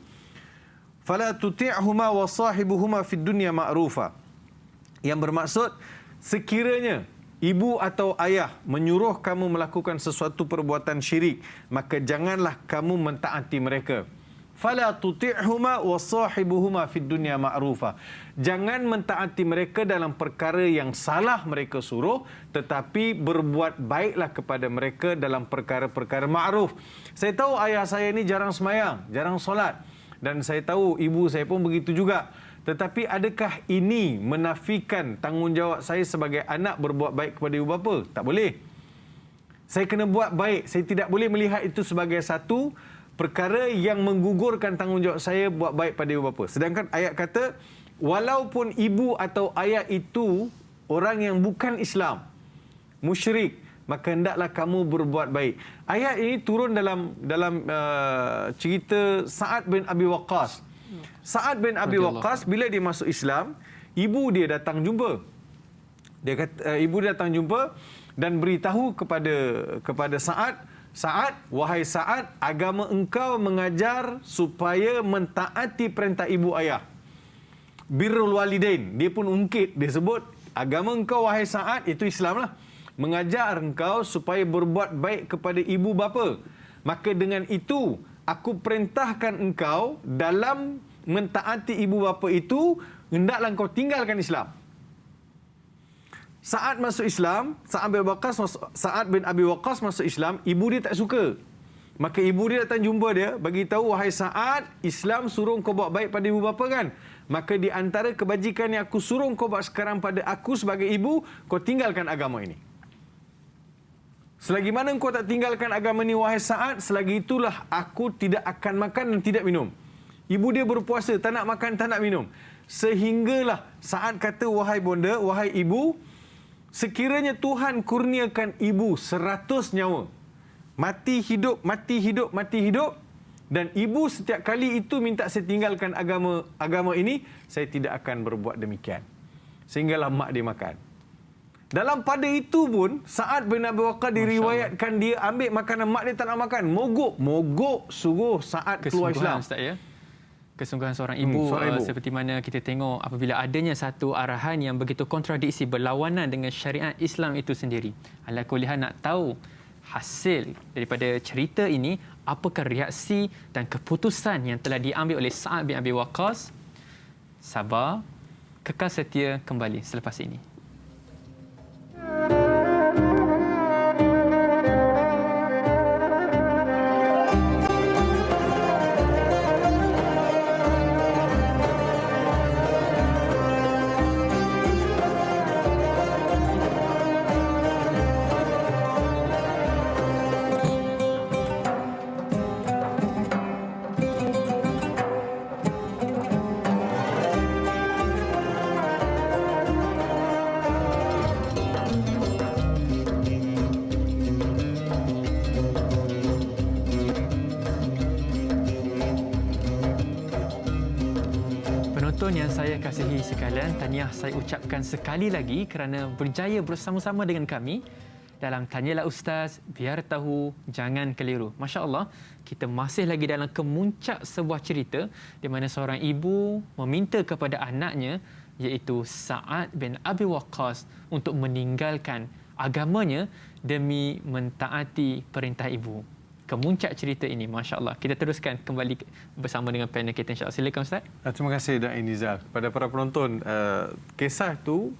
Fala tuti'huma wa sahibuhuma fid dunya ma'rufa. Yang bermaksud, sekiranya ibu atau ayah menyuruh kamu melakukan sesuatu perbuatan syirik, maka janganlah kamu mentaati mereka. Fala tuti'huma wa sahibuhuma fid dunya ma'rufa. Jangan mentaati mereka dalam perkara yang salah mereka suruh, tetapi berbuat baiklah kepada mereka dalam perkara-perkara ma'ruf. Saya tahu ayah saya ni jarang semayang, jarang solat. dan saya tahu ibu saya pun begitu juga. Tetapi adakah ini menafikan tanggungjawab saya sebagai anak berbuat baik kepada ibu bapa? Tak boleh. Saya kena buat baik. Saya tidak boleh melihat itu sebagai satu perkara yang menggugurkan tanggungjawab saya buat baik pada ibu bapa. Sedangkan ayat kata, walaupun ibu atau ayah itu orang yang bukan Islam, musyrik, maka hendaklah kamu berbuat baik. Ayat ini turun dalam cerita Sa'ad bin Abi Waqqas. Sa'ad bin Abi Waqqas bila dia masuk Islam, ibu dia datang jumpa. Ibu dia datang jumpa dan beritahu kepada Sa'ad, wahai Sa'ad, agama engkau mengajar supaya mentaati perintah ibu ayah. Birrul walidain, dia pun ungkit, dia sebut agama engkau wahai Sa'ad, itu Islam lah, mengajar engkau supaya berbuat baik kepada ibu bapa. Maka dengan itu aku perintahkan engkau dalam mentaati ibu bapa itu, hendaklah engkau tinggalkan Islam. Sa'ad masuk Islam, Sa'ad bin Abi Waqqas masuk Islam, ibu dia tak suka. Maka ibu dia datang jumpa dia, bagi tahu, wahai Sa'ad, Islam suruh kau buat baik pada ibu bapa kan? Maka di antara kebajikan yang aku suruh kau buat sekarang pada aku sebagai ibu, kau tinggalkan agama ini. Selagi mana kau tak tinggalkan agama ini, wahai Sa'ad, selagi itulah aku tidak akan makan dan tidak minum. Ibu dia berpuasa, tak nak makan, tak nak minum. Sehinggalah Sa'ad kata, wahai bonda, wahai ibu, sekiranya Tuhan kurniakan ibu 100 nyawa, mati hidup, mati hidup, mati hidup, dan ibu setiap kali itu minta saya tinggalkan agama ini, saya tidak akan berbuat demikian. Sehinggalah mak dia makan. Dalam pada itu pun, Sa'ad bin Abi Waqqas diriwayatkan dia ambil makanan mak dia tak nak makan. Mogok suruh Sa'ad keluar Islam. Ustaz, ya? Kesungguhan seorang ibu, seperti mana kita tengok apabila adanya satu arahan yang begitu kontradiksi, berlawanan dengan syariat Islam itu sendiri. Ala kulli hal, nak tahu hasil daripada cerita ini, apakah reaksi dan keputusan yang telah diambil oleh Sa'ad bin Abi Waqqas? Sabar, kekal setia, kembali selepas ini. Yang saya kasihi sekalian, tahniah saya ucapkan sekali lagi kerana berjaya bersama-sama dengan kami dalam Tanyalah Ustaz, biar tahu, jangan keliru. Masya Allah, kita masih lagi dalam kemuncak sebuah cerita di mana seorang ibu meminta kepada anaknya, iaitu Sa'ad bin Abi Waqqas, untuk meninggalkan agamanya demi mentaati perintah ibu. Kemuncak cerita ini, Masya Allah. Kita teruskan kembali bersama dengan panel kita, insyaAllah. Silakan Ustaz. Terima kasih Da'i Nizal. Kepada para penonton, kisah itu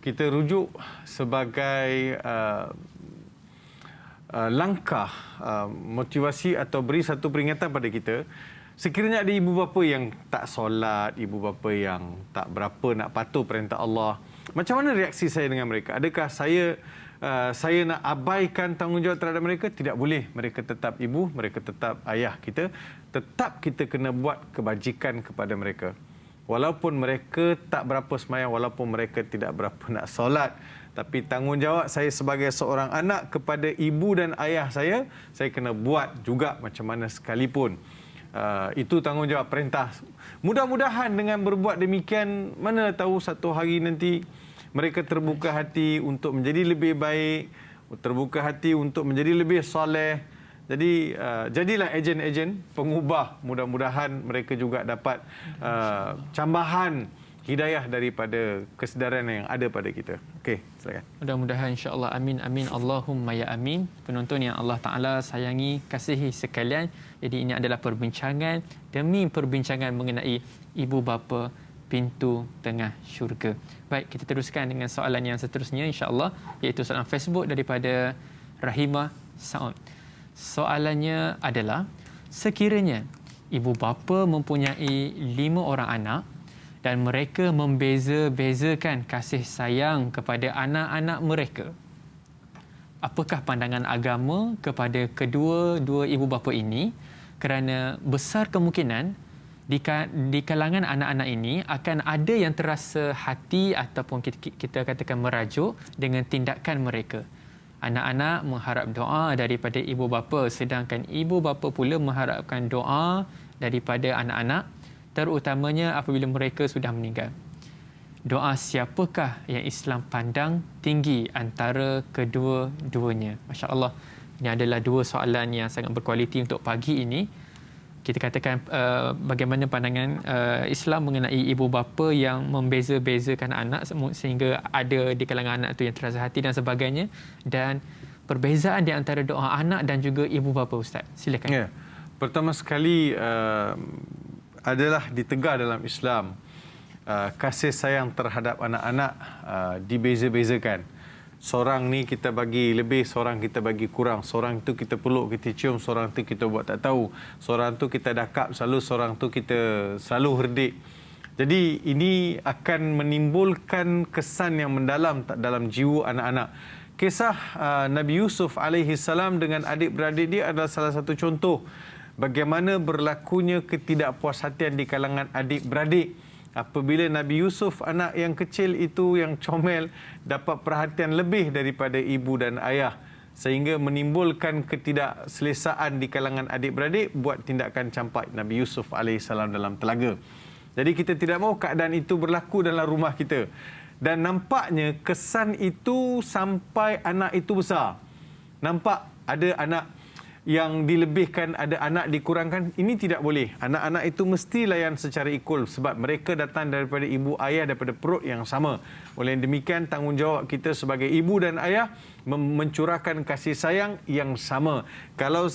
kita rujuk sebagai langkah motivasi atau beri satu peringatan pada kita. Sekiranya ada ibu bapa yang tak solat, ibu bapa yang tak berapa nak patuh perintah Allah, macam mana reaksi saya dengan mereka? Adakah saya nak abaikan tanggungjawab terhadap mereka? Tidak boleh. Mereka tetap ibu, mereka tetap ayah kita. Tetap kita kena buat kebajikan kepada mereka. Walaupun mereka tak berapa semayang, walaupun mereka tidak berapa nak solat, tapi tanggungjawab saya sebagai seorang anak kepada ibu dan ayah saya kena buat juga macam mana sekalipun. Itu tanggungjawab perintah. Mudah-mudahan dengan berbuat demikian, mana tahu satu hari nanti mereka terbuka hati untuk menjadi lebih baik, terbuka hati untuk menjadi lebih soleh. Jadi jadilah ejen-ejen pengubah. Mudah-mudahan mereka juga dapat cambahan hidayah daripada kesedaran yang ada pada kita. Okey, silakan. Mudah-mudahan insya-Allah, amin amin Allahumma ya amin. Penonton yang Allah Taala sayangi, kasihi sekalian. Jadi ini adalah perbincangan demi perbincangan mengenai ibu bapa pintu tengah syurga. Baik, kita teruskan dengan soalan yang seterusnya insya-Allah, iaitu soalan Facebook daripada Rahimah Saud. Soalannya adalah, sekiranya ibu bapa mempunyai 5 orang anak dan mereka membeza-bezakan kasih sayang kepada anak-anak mereka. Apakah pandangan agama kepada kedua-dua ibu bapa ini? Kerana besar kemungkinan di kalangan anak-anak ini akan ada yang terasa hati ataupun kita katakan merajuk dengan tindakan mereka. Anak-anak mengharap doa daripada ibu bapa, sedangkan ibu bapa pula mengharapkan doa daripada anak-anak, terutamanya apabila mereka sudah meninggal. Doa siapakah yang Islam pandang tinggi antara kedua-duanya? Masya Allah, ini adalah 2 soalan yang sangat berkualiti untuk pagi ini. Kita katakan bagaimana pandangan Islam mengenai ibu bapa yang membeza-bezakan anak sehingga ada di kalangan anak itu yang terasa hati dan sebagainya, dan perbezaan di antara doa anak dan juga ibu bapa, Ustaz. Silakan. Ya. Pertama sekali adalah ditegar dalam Islam kasih sayang terhadap anak-anak dibeza-bezakan. Seorang ni kita bagi lebih, seorang kita bagi kurang. Seorang tu kita peluk, kita cium, seorang tu kita buat tak tahu. Seorang tu kita dakap selalu, seorang tu kita selalu herdik. Jadi ini akan menimbulkan kesan yang mendalam dalam jiwa anak-anak. Kisah Nabi Yusuf alaihi salam dengan adik-beradik dia adalah salah satu contoh bagaimana berlakunya ketidakpuashatian di kalangan adik-beradik. Apabila Nabi Yusuf, anak yang kecil itu, yang comel, dapat perhatian lebih daripada ibu dan ayah, sehingga menimbulkan ketidakselesaan di kalangan adik-beradik buat tindakan campak Nabi Yusuf AS dalam telaga. Jadi kita tidak mahu keadaan itu berlaku dalam rumah kita. Dan nampaknya kesan itu sampai anak itu besar. Nampak ada anak yang dilebihkan, ada anak dikurangkan. Ini tidak boleh. Anak-anak itu mesti layan secara equal sebab mereka datang daripada ibu ayah, daripada perut yang sama. Oleh demikian, tanggungjawab kita sebagai ibu dan ayah mencurahkan kasih sayang yang sama. Kalau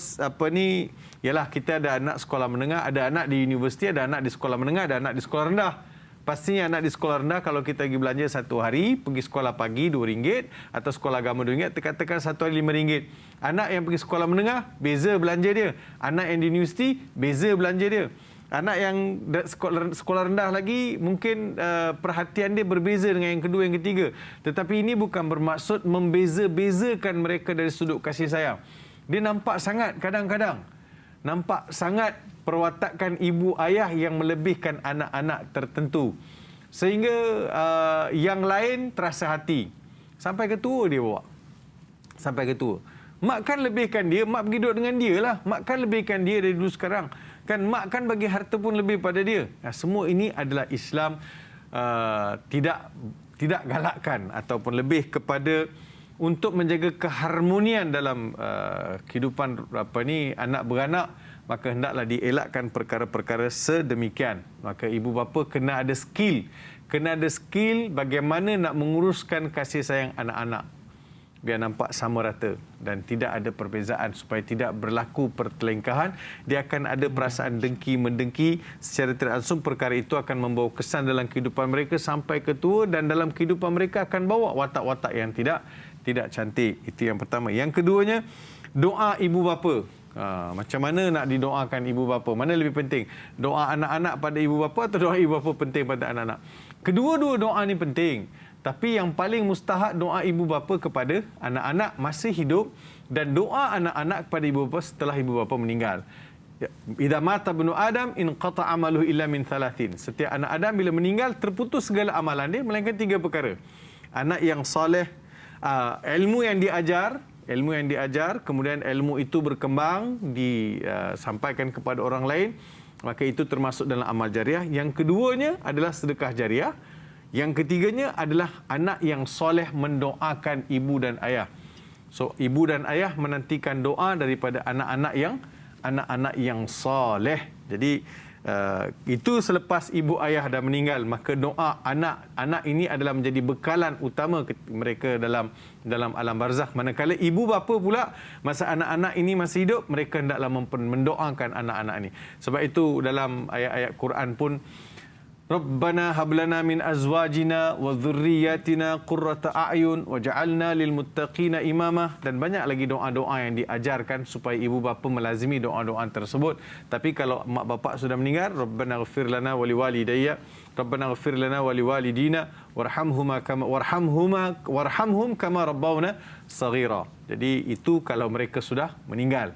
ialah kita ada anak sekolah menengah, ada anak di universiti, ada anak di sekolah menengah, ada anak di sekolah rendah. Pastinya anak di sekolah rendah, kalau kita pergi belanja satu hari, pergi sekolah pagi RM2 atau sekolah agama RM2, katakan satu hari RM5. Anak yang pergi sekolah menengah, beza belanja dia. Anak yang di universiti, beza belanja dia. Anak yang sekolah rendah lagi, mungkin perhatian dia berbeza dengan yang kedua, yang ketiga. Tetapi ini bukan bermaksud membeza-bezakan mereka dari sudut kasih sayang. Dia nampak sangat kadang-kadang. Nampak sangat perwatakan ibu ayah yang melebihkan anak-anak tertentu. Sehingga yang lain terasa hati. Sampai ketua dia bawa. Sampai ketua. Mak kan lebihkan dia, mak pergi duduk dengan dia lah. Mak kan lebihkan dia dari dulu sekarang. Kan mak kan bagi harta pun lebih pada dia. Semua ini adalah Islam tidak galakkan ataupun lebih kepada untuk menjaga keharmonian dalam kehidupan anak beranak. Maka hendaklah dielakkan perkara-perkara sedemikian. Maka ibu bapa kena ada skill. Kena ada skill bagaimana nak menguruskan kasih sayang anak-anak. Biar nampak sama rata dan tidak ada perbezaan supaya tidak berlaku pertelengkahan. Dia akan ada perasaan dengki-mendengki. Secara tidak langsung perkara itu akan membawa kesan dalam kehidupan mereka sampai ke tua, dan dalam kehidupan mereka akan bawa watak-watak yang tidak cantik. Itu yang pertama. Yang keduanya, doa ibu bapa. Macam mana nak didoakan ibu bapa? Mana lebih penting? Doa anak-anak pada ibu bapa atau doa ibu bapa penting pada anak-anak? Kedua-dua doa ni penting. Tapi yang paling mustahak doa ibu bapa kepada anak-anak masih hidup, dan doa anak-anak kepada ibu bapa setelah ibu bapa meninggal. Idza mata ibnu Adam inqata amaluhu illa min thalathin. Setiap anak Adam bila meninggal terputus segala amalan dia melainkan 3 perkara. Anak yang soleh, ilmu yang diajar, kemudian ilmu itu berkembang, disampaikan kepada orang lain, maka itu termasuk dalam amal jariah. Yang keduanya adalah sedekah jariah. Yang ketiganya adalah anak yang soleh mendoakan ibu dan ayah. So, ibu dan ayah menantikan doa daripada anak-anak yang soleh. Jadi, itu selepas ibu ayah dah meninggal, maka doa anak ini adalah menjadi bekalan utama mereka dalam alam barzakh. Manakala ibu bapa pula masa anak-anak ini masih hidup, mereka hendaklah mendoakan anak-anak ini. Sebab itu dalam ayat-ayat Quran pun Rabbana hablana min azwajina wa dhurriyyatina qurrata a'yun waj'alna lil muttaqina imama, dan banyak lagi doa-doa yang diajarkan supaya ibu bapa melazimi doa-doa tersebut. Tapi kalau mak bapak sudah meninggal, Rabbana ighfir lana wa liwalidayya, Rabbana ighfir lana wa liwalidina warhamhum kama rabbawna saghira. Jadi itu kalau mereka sudah meninggal.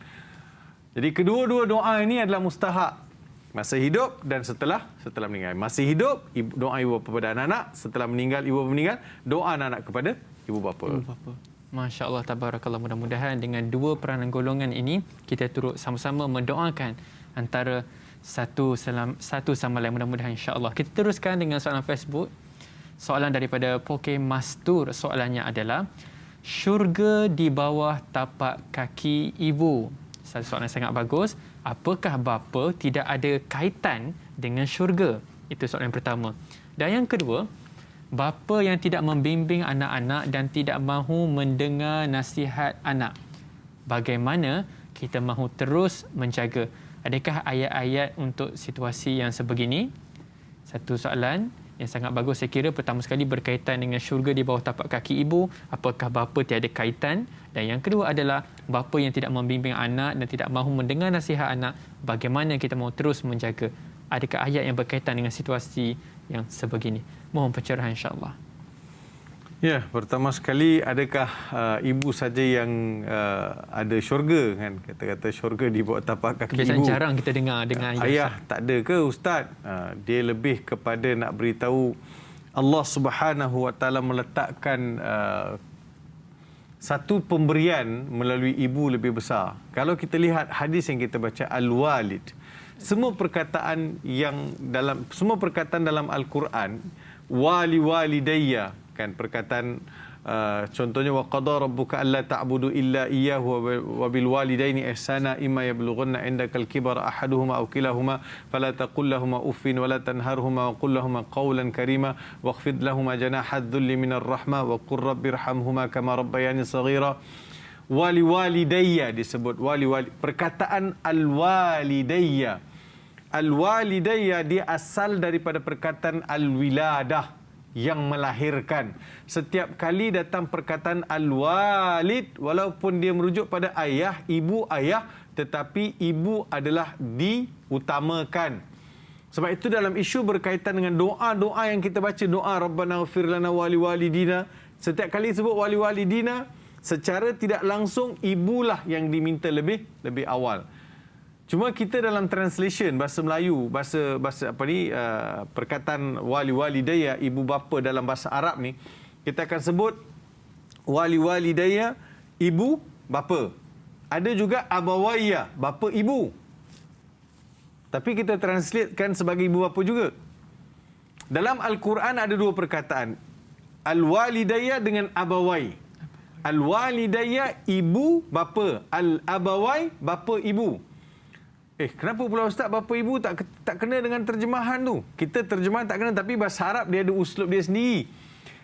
Jadi kedua-dua doa ini adalah mustahak. Masa hidup dan setelah meninggal. Masih hidup, doa ibu bapa kepada anak-anak. Setelah meninggal, ibu bapa meninggal, doa anak-anak kepada ibu bapa. Masya Allah, tabarakallah. Mudah-mudahan dengan dua peranan golongan ini, kita turut sama-sama mendoakan antara satu sama lain. Mudah-mudahan insya-Allah. Kita teruskan dengan soalan Facebook. Soalan daripada Poke Mastur. Soalannya adalah, syurga di bawah tapak kaki ibu. Satu soalan sangat bagus. Apakah bapa tidak ada kaitan dengan syurga? Itu soalan yang pertama. Dan yang kedua, bapa yang tidak membimbing anak-anak dan tidak mahu mendengar nasihat anak, bagaimana kita mahu terus menjaga? Adakah ayat-ayat untuk situasi yang sebegini? Satu soalan yang sangat bagus saya kira. Pertama sekali berkaitan dengan syurga di bawah tapak kaki ibu. Apakah bapa tiada kaitan? Dan yang kedua adalah bapa yang tidak membimbing anak dan tidak mahu mendengar nasihat anak, bagaimana kita mahu terus menjaga? Adakah ayat yang berkaitan dengan situasi yang sebegini? Mohon pencerahan insya-Allah. Ya, pertama sekali, adakah ibu saja yang ada syurga, kan? Kata-kata syurga di bawah tapak kaki Biasanya ibu. jarang kita dengar dengan ayah tak ada ke ustaz? Dia lebih kepada nak beritahu Allah Subhanahu Wa Taala meletakkan satu pemberian melalui ibu lebih besar. Kalau kita lihat hadis yang kita baca, al-walid, semua perkataan dalam Al-Quran, wali walidayya, kan, perkataan contohnya wa qada rabbuka alla ta'budu illa iyyahu wa bil walidaini ihsana imma yablughanna 'indakal kibara ahaduhuma aw kilahuma fala taqul lahumu uffin wa la tanharhuma wa qul lahumu qawlan karima wakhfid lahumu janaha adh-dhulli minar rahmah wa qur rabbirhamhuma kama rabbayani saghira. Wali walidayya disebut perkataan al walidayya. Al walidayya dia asal daripada perkataan al wiladah, yang melahirkan. Setiap kali datang perkataan al-walid, walaupun dia merujuk pada ayah, ibu, ayah, tetapi ibu adalah diutamakan. Sebab itu dalam isu berkaitan dengan doa-doa yang kita baca, doa Rabbana ighfir lana wa liwalidina, setiap kali sebut wali walidina, secara tidak langsung ibulah yang diminta lebih awal. Cuma kita dalam translation bahasa Melayu, bahasa perkataan wali walidayya, ibu bapa dalam bahasa Arab ni, kita akan sebut wali walidayya, ibu bapa. Ada juga abawayya, bapa ibu. Tapi kita translatekan sebagai ibu bapa juga. Dalam Al-Quran ada dua perkataan, al-walidayya dengan abawai. Al-walidayya ibu bapa, al-abawai bapa ibu. Kenapa pula ustaz bapa ibu tak kena dengan terjemahan tu? Kita terjemahan tak kena, tapi bahasa Arab dia ada uslub dia sendiri.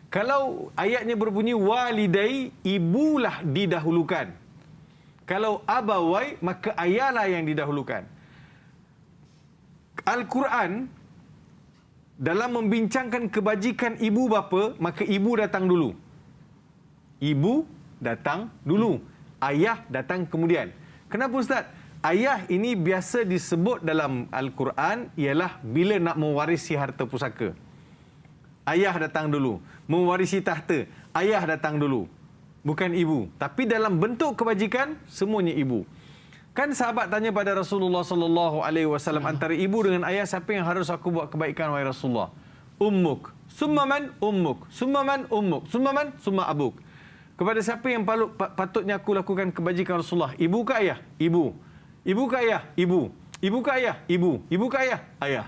Kalau ayatnya berbunyi walidai, ibulah didahulukan. Kalau abawai, maka ayahlah yang didahulukan. Al-Quran dalam membincangkan kebajikan ibu bapa, maka ibu datang dulu. Ibu datang dulu. Ayah datang kemudian. Kenapa ustaz? Ayah ini biasa disebut dalam Al-Quran ialah bila nak mewarisi harta pusaka. Ayah datang dulu. Mewarisi tahta, ayah datang dulu. Bukan ibu. Tapi dalam bentuk kebajikan, semuanya ibu. Kan sahabat tanya pada Rasulullah sallallahu alaihi wasallam, antara ibu dengan ayah siapa yang harus aku buat kebaikan wahai Rasulullah? Ummuk, summa man ummuk, summa man ummuk, summa man summa abuk. Kepada siapa yang patutnya aku lakukan kebajikan Rasulullah? Ibu ke ayah? Ibu. Ibu ke ayah? Ibu. Ibu ke ayah? Ibu. Ibu ke ayah? Ayah.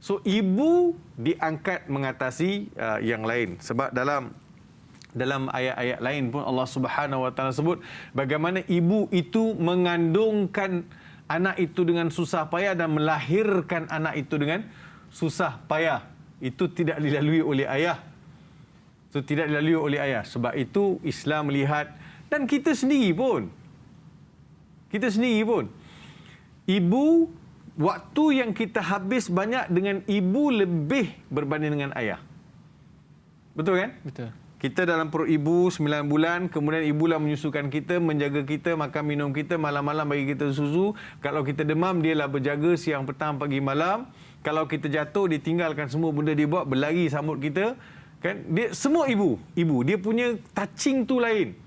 So, ibu diangkat mengatasi yang lain. Sebab dalam ayat-ayat lain pun Allah Subhanahu Wa Taala sebut bagaimana ibu itu mengandungkan anak itu dengan susah payah dan melahirkan anak itu dengan susah payah. Itu tidak dilalui oleh ayah. Itu tidak dilalui oleh ayah. Sebab itu Islam melihat, dan kita sendiri pun, ibu waktu yang kita habis banyak dengan ibu lebih berbanding dengan ayah. Betul kan? Betul. Kita dalam perut ibu 9 bulan, kemudian ibulah menyusukan kita, menjaga kita, makan minum kita, malam-malam bagi kita susu. Kalau kita demam, dialah berjaga siang, petang, pagi, malam. Kalau kita jatuh, dia tinggalkan semua benda dia buat, berlari sambut kita. Kan? Dia semua ibu. Dia punya touching tu lain.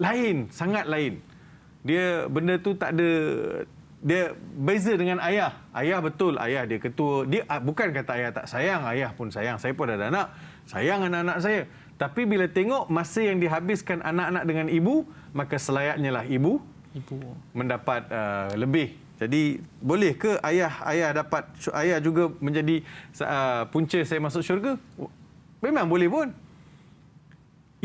Lain, sangat lain. Dia benda tu tak ada, dia beza dengan ayah. Ayah betul, ayah dia ketua. Dia bukan kata ayah tak sayang, ayah pun sayang. Saya pun ada anak, sayang anak-anak saya. Tapi bila tengok masa yang dihabiskan anak-anak dengan ibu, maka selayaknya lah ibu mendapat lebih. Jadi boleh ke ayah juga menjadi punca saya masuk syurga? Memang boleh pun.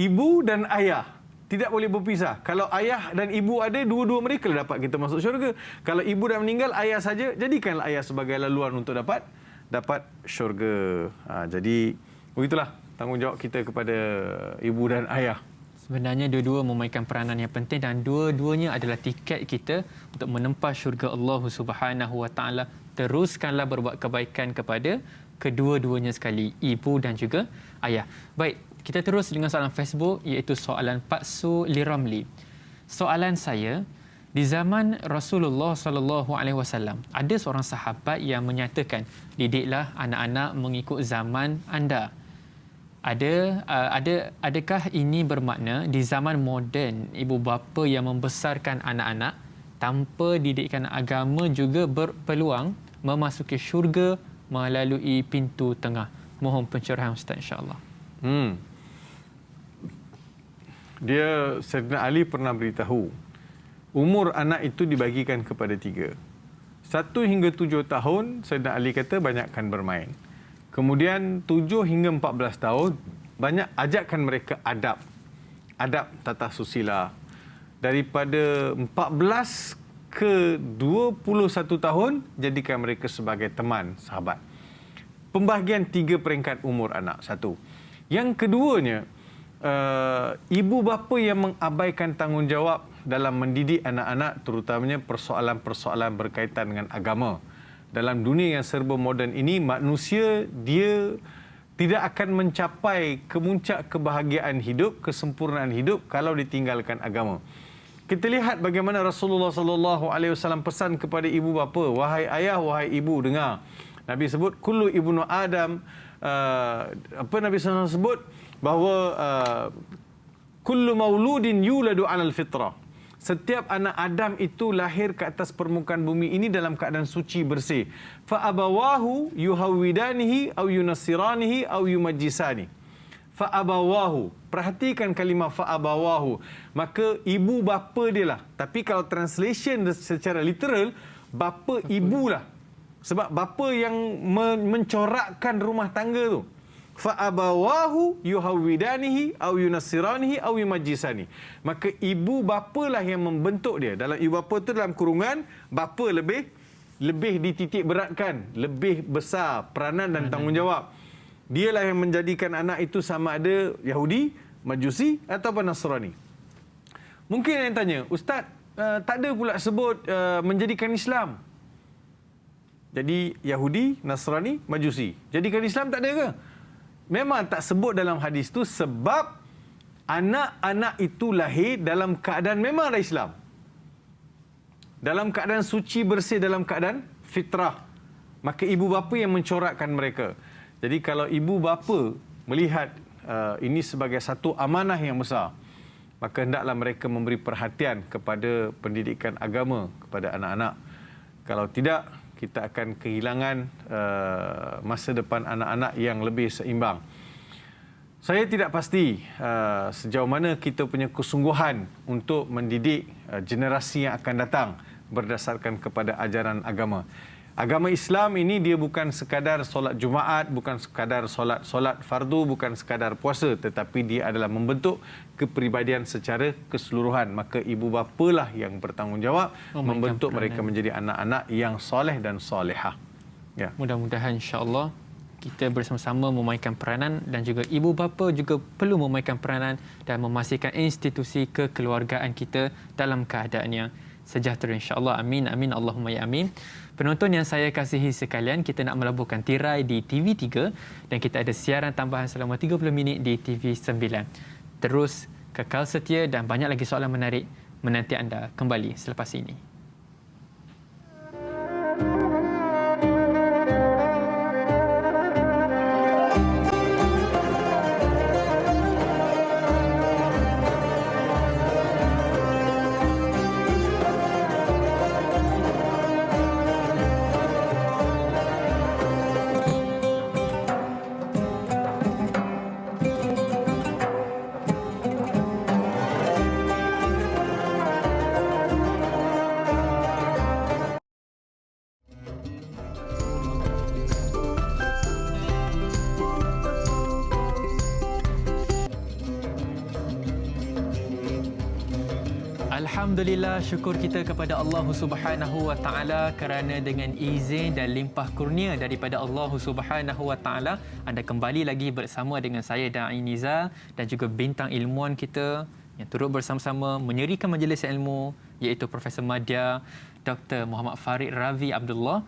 Ibu dan ayah tidak boleh berpisah. Kalau ayah dan ibu ada, dua-dua mereka lah dapat kita masuk syurga. Kalau ibu dah meninggal, ayah saja, jadikanlah ayah sebagai laluan untuk dapat syurga. Jadi begitulah tanggungjawab kita kepada ibu dan ayah. Sebenarnya dua-dua memainkan peranan yang penting dan dua-duanya adalah tiket kita untuk menempa syurga Allah Subhanahu Wa Taala. Teruskanlah berbuat kebaikan kepada kedua-duanya sekali, ibu dan juga ayah. Baik, kita terus dengan soalan Facebook, iaitu soalan Pak Su Liramli. Soalan saya, di zaman Rasulullah sallallahu alaihi wasallam, ada seorang sahabat yang menyatakan, didiklah anak-anak mengikut zaman anda. Adakah ini bermakna di zaman moden ibu bapa yang membesarkan anak-anak tanpa didikan agama juga berpeluang memasuki syurga melalui pintu tengah? Mohon pencerahan Ustaz, insya-Allah. Dia Sayyidina Ali pernah beritahu, umur anak itu dibagikan kepada 3. 1 hingga 7 tahun, Sayyidina Ali kata banyakkan bermain. Kemudian 7 hingga 14 tahun, banyak ajakkan mereka adab tata susila. Daripada 14 ke 21 tahun, jadikan mereka sebagai teman, sahabat. Pembahagian 3 peringkat umur anak, 1. Yang keduanya, ibu bapa yang mengabaikan tanggungjawab dalam mendidik anak-anak, terutamanya persoalan-persoalan berkaitan dengan agama. Dalam dunia yang serba moden ini, manusia dia tidak akan mencapai kemuncak kebahagiaan hidup, kesempurnaan hidup kalau ditinggalkan agama. Kita lihat bagaimana Rasulullah sallallahu alaihi wasallam pesan kepada ibu bapa, wahai ayah, wahai ibu, dengar. Nabi sebut kullu ibnu Adam, Nabi SAW sebut bahawa kullu mauludin yuladu 'alal fitrah. Setiap anak Adam itu lahir ke atas permukaan bumi ini dalam keadaan suci bersih. Fa abawahu yuhawwidanihi aw yunassiranihi aw yumajjisani. Fa abawahu. Perhatikan kalimah fa abawahu. Maka ibu bapa dia lah. Tapi kalau translation secara literal, bapa ibulah. Sebab bapa yang mencorakkan rumah tangga tu. Fa abawahu yuhawwidanihi aw yunassiranihi aw yumajjisani. Maka ibu bapalah yang membentuk dia. Dalam ibu bapa tu dalam kurungan, bapa lebih dititik beratkan, lebih besar peranan dan tanggungjawab. Dialah yang menjadikan anak itu sama ada Yahudi, Majusi ataupun Nasrani. Mungkin ada yang tanya, Ustaz, tak ada pula sebut menjadikan Islam. Jadi Yahudi, Nasrani, Majusi. Jadikan Islam tak ada ke? Memang tak sebut dalam hadis tu sebab anak-anak itu lahir dalam keadaan memang ada Islam. Dalam keadaan suci bersih, dalam keadaan fitrah. Maka ibu bapa yang mencorakkan mereka. Jadi kalau ibu bapa melihat ini sebagai satu amanah yang besar, maka hendaklah mereka memberi perhatian kepada pendidikan agama kepada anak-anak. Kalau tidak, kita akan kehilangan masa depan anak-anak yang lebih seimbang. Saya tidak pasti sejauh mana kita punya kesungguhan untuk mendidik generasi yang akan datang berdasarkan kepada ajaran agama. Agama Islam ini dia bukan sekadar solat Jumaat, bukan sekadar solat fardu, bukan sekadar puasa, tetapi dia adalah membentuk kepribadian secara keseluruhan. Maka ibu bapalah yang bertanggungjawab membentuk mereka menjadi anak-anak yang soleh dan solehah. Ya. Mudah-mudahan insya-Allah kita bersama-sama memainkan peranan dan juga ibu bapa juga perlu memainkan peranan dan memastikan institusi kekeluargaan kita dalam keadaan yang sejahtera insya-Allah. Amin amin Allahumma ya amin. Penonton yang saya kasihi sekalian, kita nak melabuhkan tirai di TV3 dan kita ada siaran tambahan selama 30 minit di TV9. Terus kekal setia dan banyak lagi soalan menarik menanti anda kembali selepas ini. Alhamdulillah, syukur kita kepada Allah Subhanahu wa taala kerana dengan izin dan limpah kurnia daripada Allah Subhanahu wa taala, anda kembali lagi bersama dengan saya Da'i Nizar dan juga bintang ilmuwan kita yang turut bersama-sama menyerikan majlis ilmu, iaitu Profesor Madya Dr. Muhammad Farid Ravi Abdullah.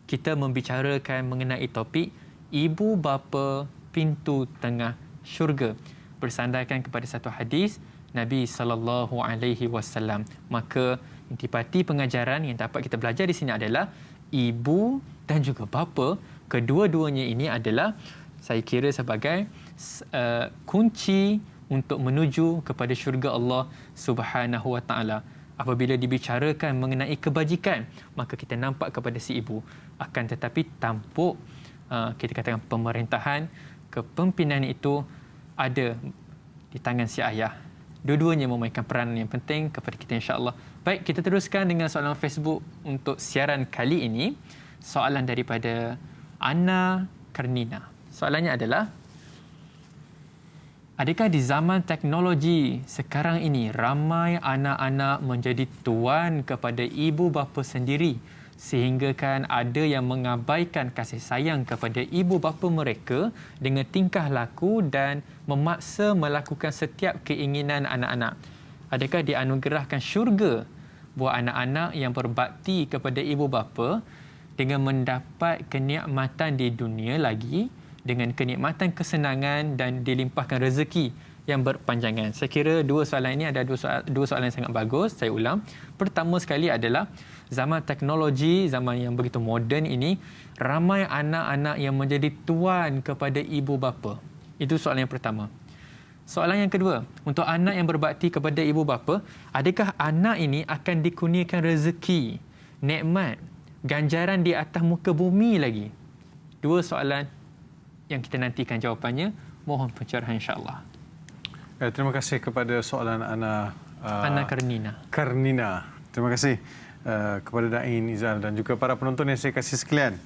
Kita membicarakan mengenai topik ibu bapa pintu tengah syurga bersandarkan kepada satu hadis Nabi sallallahu alaihi wasallam. Maka intipati pengajaran yang dapat kita belajar di sini adalah ibu dan juga bapa, kedua-duanya ini adalah saya kira sebagai kunci untuk menuju kepada syurga Allah Subhanahu wa taala. Apabila dibicarakan mengenai kebajikan, maka kita nampak kepada si ibu. Akan tetapi tampuk kita katakan pemerintahan, kepimpinan itu ada di tangan si ayah. Dua-duanya memainkan peranan yang penting kepada kita insya-Allah. Baik, kita teruskan dengan soalan Facebook untuk siaran kali ini. Soalan daripada Anna Karnina. Soalannya adalah, adakah di zaman teknologi sekarang ini ramai anak-anak menjadi tuan kepada ibu bapa sendiri sehingga kan ada yang mengabaikan kasih sayang kepada ibu bapa mereka dengan tingkah laku dan memaksa melakukan setiap keinginan anak-anak? Adakah dianugerahkan syurga buat anak-anak yang berbakti kepada ibu bapa dengan mendapat kenikmatan di dunia lagi, dengan kenikmatan kesenangan dan dilimpahkan rezeki yang berpanjangan? Saya kira dua soalan ini ada dua soalan yang sangat bagus. Saya ulang. Pertama sekali adalah, zaman teknologi, zaman yang begitu moden ini, ramai anak-anak yang menjadi tuan kepada ibu bapa. Itu soalan yang pertama. Soalan yang kedua, untuk anak yang berbakti kepada ibu bapa, adakah anak ini akan dikurniakan rezeki, nikmat, ganjaran di atas muka bumi lagi? Dua soalan yang kita nantikan jawapannya. Mohon pencerahan insya-Allah. Terima kasih kepada soalan Anna Karnina. Terima kasih kepada Da'i Nizar dan juga para penonton yang saya kasih sekalian.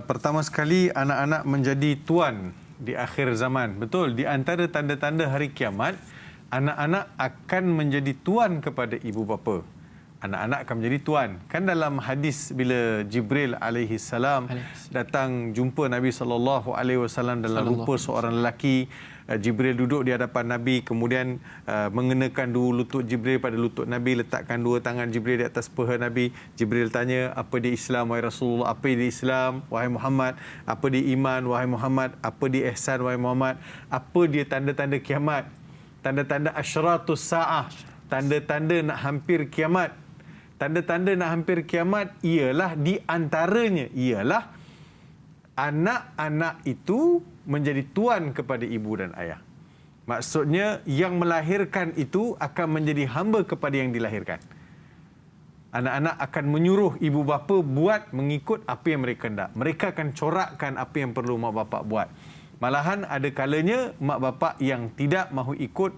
Pertama sekali, anak-anak menjadi tuan di akhir zaman. Betul, di antara tanda-tanda hari kiamat, anak-anak akan menjadi tuan kepada ibu bapa. Anak-anak akan menjadi tuan. Kan dalam hadis bila Jibril alaihi salam datang jumpa Nabi sallallahu alaihi wasallam dalam rupa seorang lelaki, Jibril duduk di hadapan Nabi, kemudian mengenakan dua lutut Jibril pada lutut Nabi, letakkan dua tangan Jibril di atas paha Nabi. Jibril tanya, apa dia Islam wahai Rasulullah? Apa dia Islam wahai Muhammad? Apa dia iman wahai Muhammad? Apa dia ihsan wahai Muhammad? Apa dia tanda-tanda kiamat? Tanda-tanda asyratus saah, tanda-tanda nak hampir kiamat. Tanda-tanda nak hampir kiamat ialah, di antaranya ialah anak-anak itu menjadi tuan kepada ibu dan ayah. Maksudnya yang melahirkan itu akan menjadi hamba kepada yang dilahirkan. Anak-anak akan menyuruh ibu bapa buat mengikut apa yang mereka hendak. Mereka akan corakkan apa yang perlu mak bapak buat. Malahan ada kalanya mak bapak yang tidak mahu ikut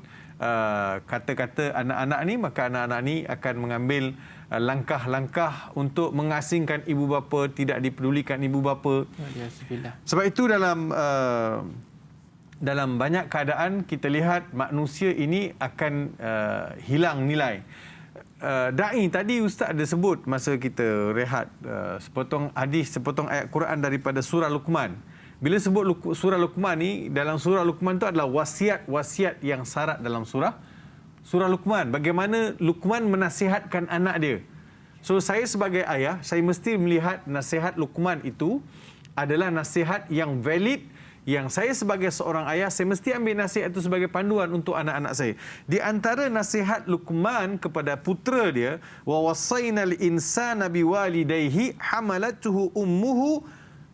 kata-kata anak-anak ni, maka anak-anak ni akan mengambil langkah-langkah untuk mengasingkan ibu bapa, tidak dipedulikan ibu bapa. Sebab itu dalam banyak keadaan kita lihat manusia ini akan hilang nilai. Da'i, tadi Ustaz ada sebut masa kita rehat sepotong hadis, sepotong ayat Quran daripada surah Luqman. Bila sebut surah Luqman ni, dalam surah Luqman tu adalah wasiat-wasiat yang syarat dalam surah Surah Luqman. Bagaimana Luqman menasihatkan anak dia. So, saya sebagai ayah, saya mesti melihat nasihat Luqman itu adalah nasihat yang valid, yang saya sebagai seorang ayah, saya mesti ambil nasihat itu sebagai panduan untuk anak-anak saya. Di antara nasihat Luqman kepada putera dia, wa wasainal insana biwalidayhi hamalathu ummuhu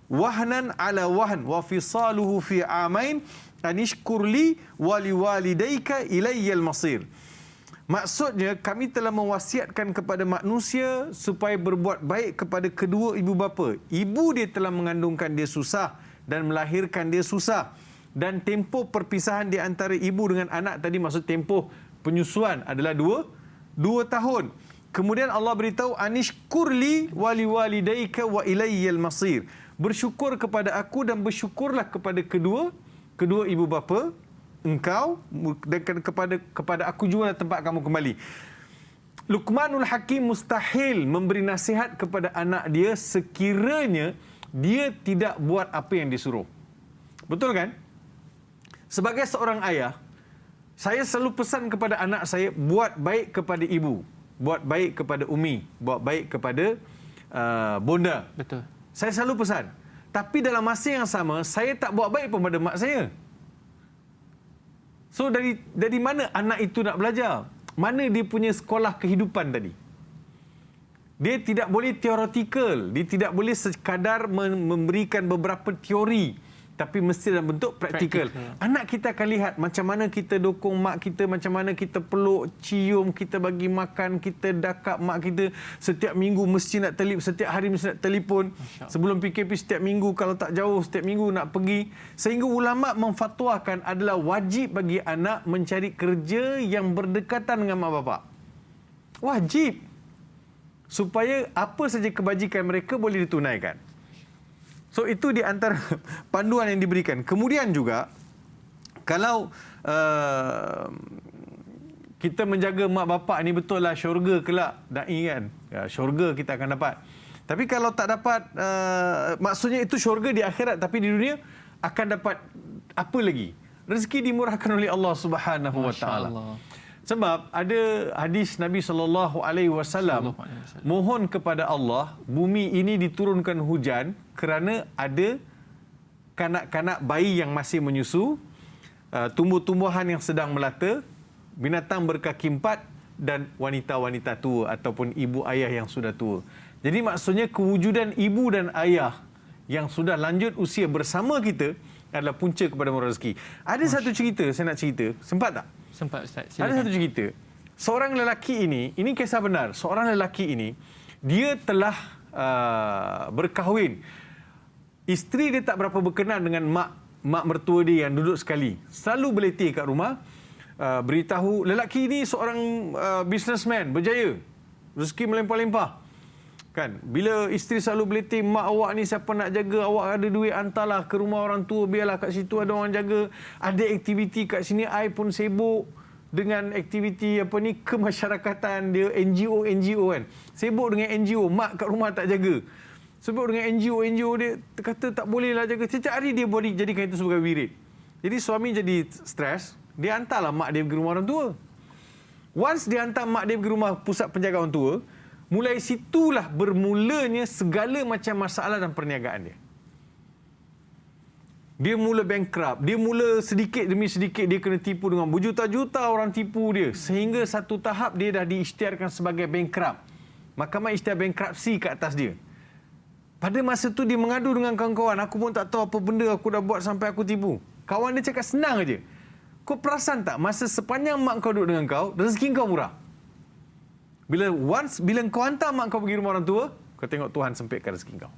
wahnan ala wahn wa fisaluhu fi amain anishkurli waliwalidayka ilayyal masir. Maksudnya, kami telah mewasiatkan kepada manusia supaya berbuat baik kepada kedua ibu bapa. Ibu dia telah mengandungkan dia susah dan melahirkan dia susah. Dan tempoh perpisahan di antara ibu dengan anak tadi, maksud tempoh penyusuan adalah 2 tahun. Kemudian Allah beritahu, anishkurli waliwalidayka wa ilayyal masir. Bersyukur kepada aku dan bersyukurlah kepada kedua ibu bapa engkau, dan kepada aku juga tempat kamu kembali. Luqmanul Hakim mustahil memberi nasihat kepada anak dia sekiranya dia tidak buat apa yang disuruh. Betul kan? Sebagai seorang ayah, saya selalu pesan kepada anak saya, buat baik kepada ibu, buat baik kepada umi, buat baik kepada bonda. Betul. Saya selalu pesan. Tapi dalam masa yang sama, saya tak buat baik pun pada mak saya. So, dari mana anak itu nak belajar? Mana dia punya sekolah kehidupan tadi? Dia tidak boleh teoretikal. Dia tidak boleh sekadar memberikan beberapa teori. Tapi mesti dalam bentuk praktikal. Anak kita akan lihat macam mana kita dukung mak kita, macam mana kita peluk, cium, kita bagi makan, kita dakap mak kita. Setiap minggu mesti nak setiap hari mesti nak telefon. Sebelum PKP setiap minggu, kalau tak jauh setiap minggu nak pergi. Sehingga ulama' memfatwakan adalah wajib bagi anak mencari kerja yang berdekatan dengan mak bapak. Wajib. Supaya apa saja kebajikan mereka boleh ditunaikan. So, itu di antara panduan yang diberikan. Kemudian juga, kalau kita menjaga mak bapak ni, betul lah syurga kelak da'i kan. Ya, syurga kita akan dapat. Tapi kalau tak dapat, maksudnya itu syurga di akhirat, tapi di dunia akan dapat apa lagi? Rezeki dimurahkan oleh Allah Subhanahu Wa Taala. Sebab ada hadis Nabi SAW, mohon kepada Allah, bumi ini diturunkan hujan kerana ada kanak-kanak bayi yang masih menyusu, tumbuh-tumbuhan yang sedang melata, binatang berkaki 4 dan wanita-wanita tua ataupun ibu ayah yang sudah tua. Jadi maksudnya kewujudan ibu dan ayah yang sudah lanjut usia bersama kita adalah punca kepada murah rezeki. Ada satu cerita saya nak cerita, sempat tak? Sempat, Ustaz. Silakan. Ada satu cerita. Seorang lelaki ini kisah benar. Seorang lelaki ini, dia telah berkahwin. Isteri dia tak berapa berkenan dengan mak mertua dia yang duduk sekali. Selalu beletih kat rumah. Beritahu, lelaki ini seorang businessman, berjaya. Rezeki melimpah-limpah. Kan? Bila isteri selalu beletih, mak awak ni siapa nak jaga, awak ada duit hantarlah ke rumah orang tua, biarlah kat situ ada orang jaga. Ada aktiviti kat sini, I pun sibuk dengan aktiviti kemasyarakatan dia, NGO kan. Sibuk dengan NGO, mak kat rumah tak jaga. Sibuk dengan NGO dia kata tak bolehlah jaga. Setiap hari dia jadikan itu sebagai wirid. Jadi suami jadi stres, dia hantarlah mak dia pergi rumah orang tua. Once dia hantar mak dia pergi rumah pusat penjagaan orang tua, mulai situlah bermulanya segala macam masalah dalam perniagaan dia. Dia mula bankrupt. Dia mula sedikit demi sedikit dia kena tipu dengan berjuta-juta orang tipu dia. Sehingga satu tahap dia dah diisytiharkan sebagai bankrupt. Mahkamah isytihar bankruptcy ke atas dia. Pada masa tu dia mengadu dengan kawan-kawan. Aku pun tak tahu apa benda aku dah buat sampai aku tipu. Kawan dia cakap senang aja. Kau perasan tak masa sepanjang mak kau duduk dengan kau, rezeki kau murah. Bila kau hantar mak kau pergi rumah orang tua, kau tengok Tuhan sempitkan rezeki kau.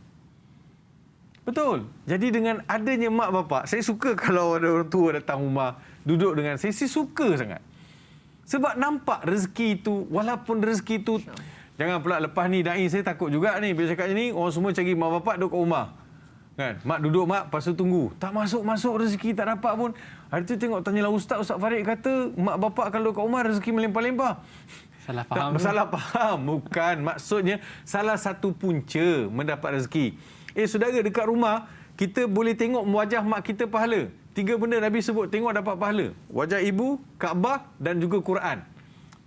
Betul. Jadi dengan adanya mak bapak, saya suka kalau ada orang tua datang rumah, duduk dengan saya suka sangat. Sebab nampak rezeki itu, walaupun rezeki itu, jangan pula lepas ni da'i saya takut juga ni. Bila cakap ni, orang semua cari mak bapak duduk kat rumah. Kan? Mak duduk mak, lepas tu tunggu. Tak masuk-masuk rezeki, tak dapat pun. Hari tu tengok, tanyalah Ustaz Farid kata, mak bapak kalau kat rumah rezeki melimpah-limpah. Salah faham. Salah faham. Bukan. Maksudnya, salah satu punca mendapat rezeki. Saudara, dekat rumah, kita boleh tengok wajah mak kita pahala. 3 benda Nabi sebut, tengok dapat pahala. Wajah ibu, Kaabah dan juga Quran.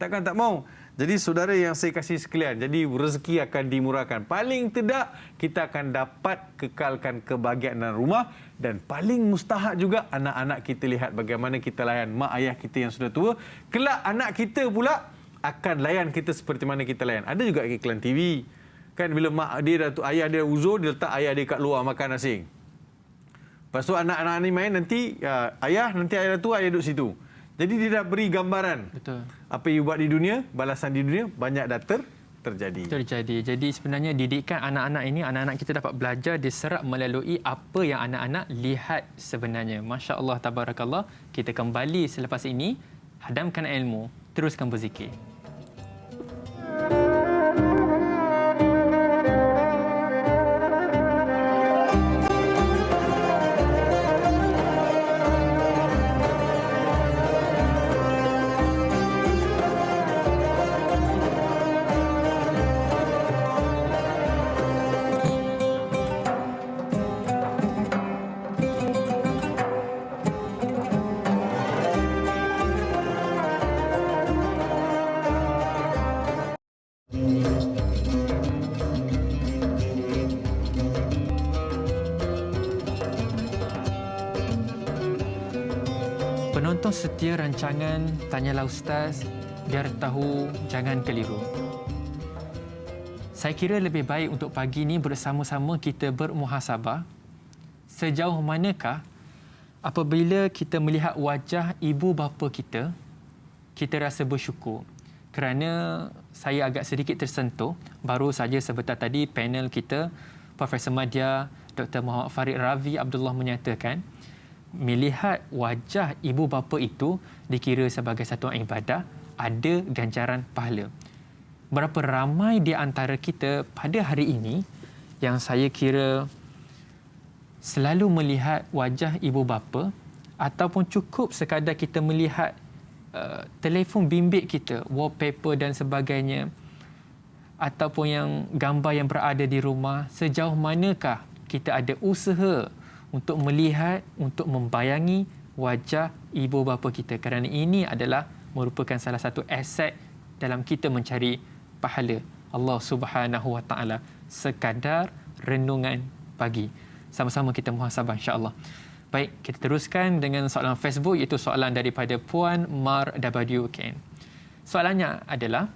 Takkan tak mau. Jadi saudara yang saya kasih sekalian, jadi rezeki akan dimurahkan. Paling tidak kita akan dapat kekalkan kebahagiaan dalam rumah, dan paling mustahak juga anak-anak kita lihat bagaimana kita layan mak ayah kita yang sudah tua. Kelak anak kita pula akan layan kita seperti mana kita layan. Ada juga iklan TV. Kan bila mak dia dah ayah dia uzur, dia letak ayah dia kat luar makan asing. Lepas tu anak-anak ni main, nanti ayah dah tua, ayah duduk situ. Jadi dia dah beri gambaran. Betul. Apa you buat di dunia, balasan di dunia banyak dah terjadi. Jadi sebenarnya didikan anak-anak ini, anak-anak kita dapat belajar diserap melalui apa yang anak-anak lihat sebenarnya. Masya Allah, tabarakallah. Kita kembali selepas ini, hadamkan ilmu, teruskan berzikir. Penonton setia rancangan Tanyalah Ustaz, biar tahu jangan keliru. Saya kira lebih baik untuk pagi ini bersama-sama kita bermuhasabah. Sejauh manakah apabila kita melihat wajah ibu bapa kita, kita rasa bersyukur. Kerana saya agak sedikit tersentuh, baru saja sebentar tadi panel kita, Profesor Madya, Dr. Muhammad Farid Ravi Abdullah menyatakan, melihat wajah ibu bapa itu dikira sebagai satu ibadah, ada ganjaran pahala. Berapa ramai di antara kita pada hari ini yang saya kira selalu melihat wajah ibu bapa, ataupun cukup sekadar kita melihat telefon bimbit kita, wallpaper dan sebagainya, ataupun yang gambar yang berada di rumah, sejauh manakah kita ada usaha untuk melihat, untuk membayangi wajah ibu bapa kita. Kerana ini adalah merupakan salah satu aset dalam kita mencari pahala Allah Subhanahu Wa Taala. Sekadar renungan pagi. Sama-sama kita muhasabah, insya-Allah. Baik, kita teruskan dengan soalan Facebook, iaitu soalan daripada Puan Mar WKN. Soalannya adalah,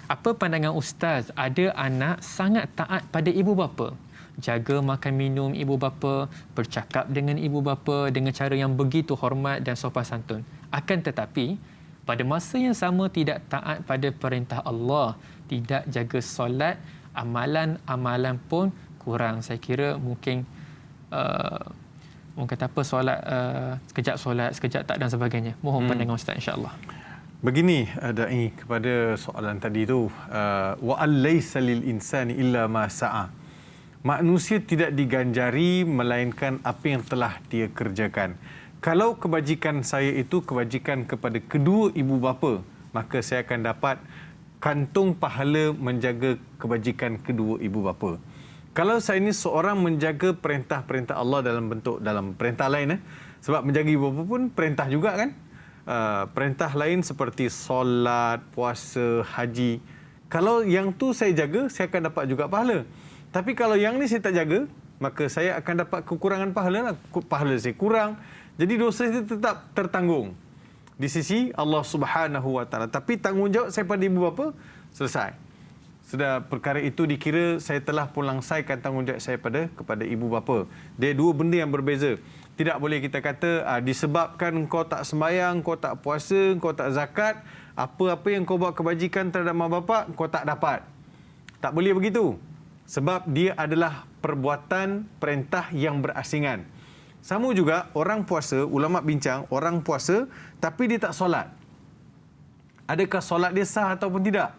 apa pandangan Ustaz, ada anak sangat taat pada ibu bapa, jaga makan minum ibu bapa, bercakap dengan ibu bapa dengan cara yang begitu hormat dan sopan santun. Akan tetapi, pada masa yang sama tidak taat pada perintah Allah, tidak jaga solat, amalan-amalan pun kurang. Saya kira mungkin orang kata apa, solat, sekejap solat, sekejap tak dan sebagainya. Mohon pandangan Ustaz, insya-Allah. Begini Da'i, kepada soalan tadi tu, wa alaysa lil insani illa ma sa'a. Manusia tidak diganjari melainkan apa yang telah dia kerjakan. Kalau kebajikan saya itu kebajikan kepada kedua ibu bapa, maka saya akan dapat kantung pahala menjaga kebajikan kedua ibu bapa. Kalau saya ini seorang menjaga perintah-perintah Allah dalam perintah lain, sebab menjaga ibu bapa pun perintah juga kan. Perintah lain seperti solat, puasa, haji. Kalau yang tu saya jaga, saya akan dapat juga pahala. Tapi kalau yang ni saya tak jaga, maka saya akan dapat kekurangan pahala lah. Pahala saya kurang. Jadi dosa saya tetap tertanggung di sisi Allah Subhanahu Wa Taala. Tapi tanggungjawab saya pada ibu bapa selesai. Sudah perkara itu dikira saya telah pun langsaikan tanggungjawab saya kepada ibu bapa. Dia dua benda yang berbeza. Tidak boleh kita kata disebabkan kau tak sembahyang, kau tak puasa, kau tak zakat, apa-apa yang kau buat kebajikan terhadap mak bapak, kau tak dapat. Tak boleh begitu. Sebab dia adalah perbuatan perintah yang berasingan. Sama juga orang puasa, ulama bincang, orang puasa tapi dia tak solat. Adakah solat dia sah ataupun tidak?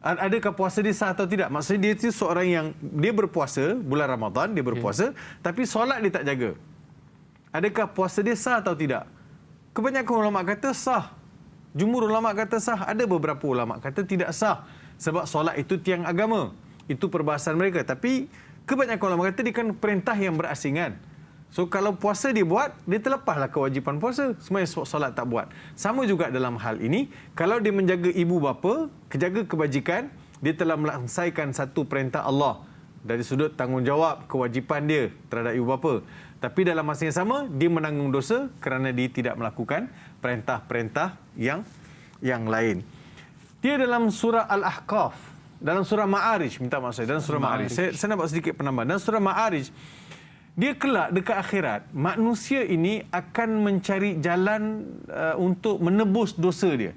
Adakah puasa dia sah atau tidak? Maksudnya dia itu seorang yang dia berpuasa, bulan Ramadan dia berpuasa, tapi solat dia tak jaga. Adakah puasa dia sah atau tidak? Kebanyakan ulama kata sah. Jumhur ulama kata sah. Ada beberapa ulama kata tidak sah. Sebab solat itu tiang agama. Itu perbahasan mereka. Tapi kebanyakan ulama kata dia kan perintah yang berasingan. So kalau puasa dia buat, dia terlepaslah kewajipan puasa. Sebenarnya solat tak buat. Sama juga dalam hal ini, kalau dia menjaga ibu bapa, kejaga kebajikan, dia telah melaksaikan satu perintah Allah dari sudut tanggungjawab kewajipan dia terhadap ibu bapa. Tapi dalam masa yang sama, dia menanggung dosa kerana dia tidak melakukan perintah-perintah yang lain. Dia dalam surah Al-Ahqaf, dalam surah Ma'arij, minta maaf saya, dalam surah Ma'arij. Saya nak buat sedikit penambahan. Dalam surah Ma'arij, dia kelak dekat akhirat, manusia ini akan mencari jalan untuk menebus dosa dia.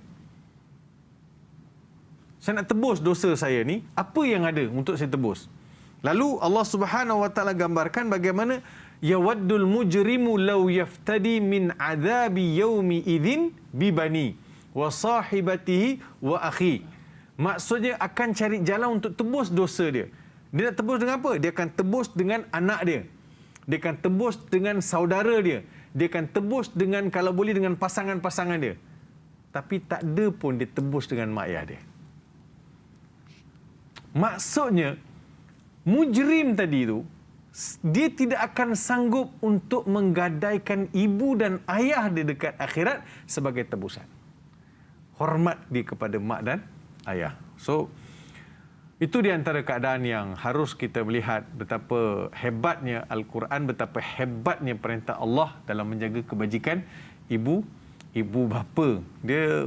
Saya nak tebus dosa saya ni, apa yang ada untuk saya tebus? Lalu Allah Subhanahu Wa Taala gambarkan bagaimana yawaddul mujrimu law yaftadi min adzabi yaumi idzin bibani wa sahibatihi wa akhi. Maksudnya akan cari jalan untuk tebus dosa dia. Dia nak tebus dengan apa? Dia akan tebus dengan anak dia. Dia akan tebus dengan saudara dia. Dia akan tebus dengan, kalau boleh, dengan pasangan-pasangan dia. Tapi tak ada pun dia tebus dengan mak ayah dia. Maksudnya, mujrim tadi tu, dia tidak akan sanggup untuk menggadaikan ibu dan ayah dia dekat akhirat sebagai tebusan. Hormat dia kepada mak dan ayah. So, itu di antara keadaan yang harus kita melihat betapa hebatnya Al-Quran, betapa hebatnya perintah Allah dalam menjaga kebajikan ibu bapa. Dia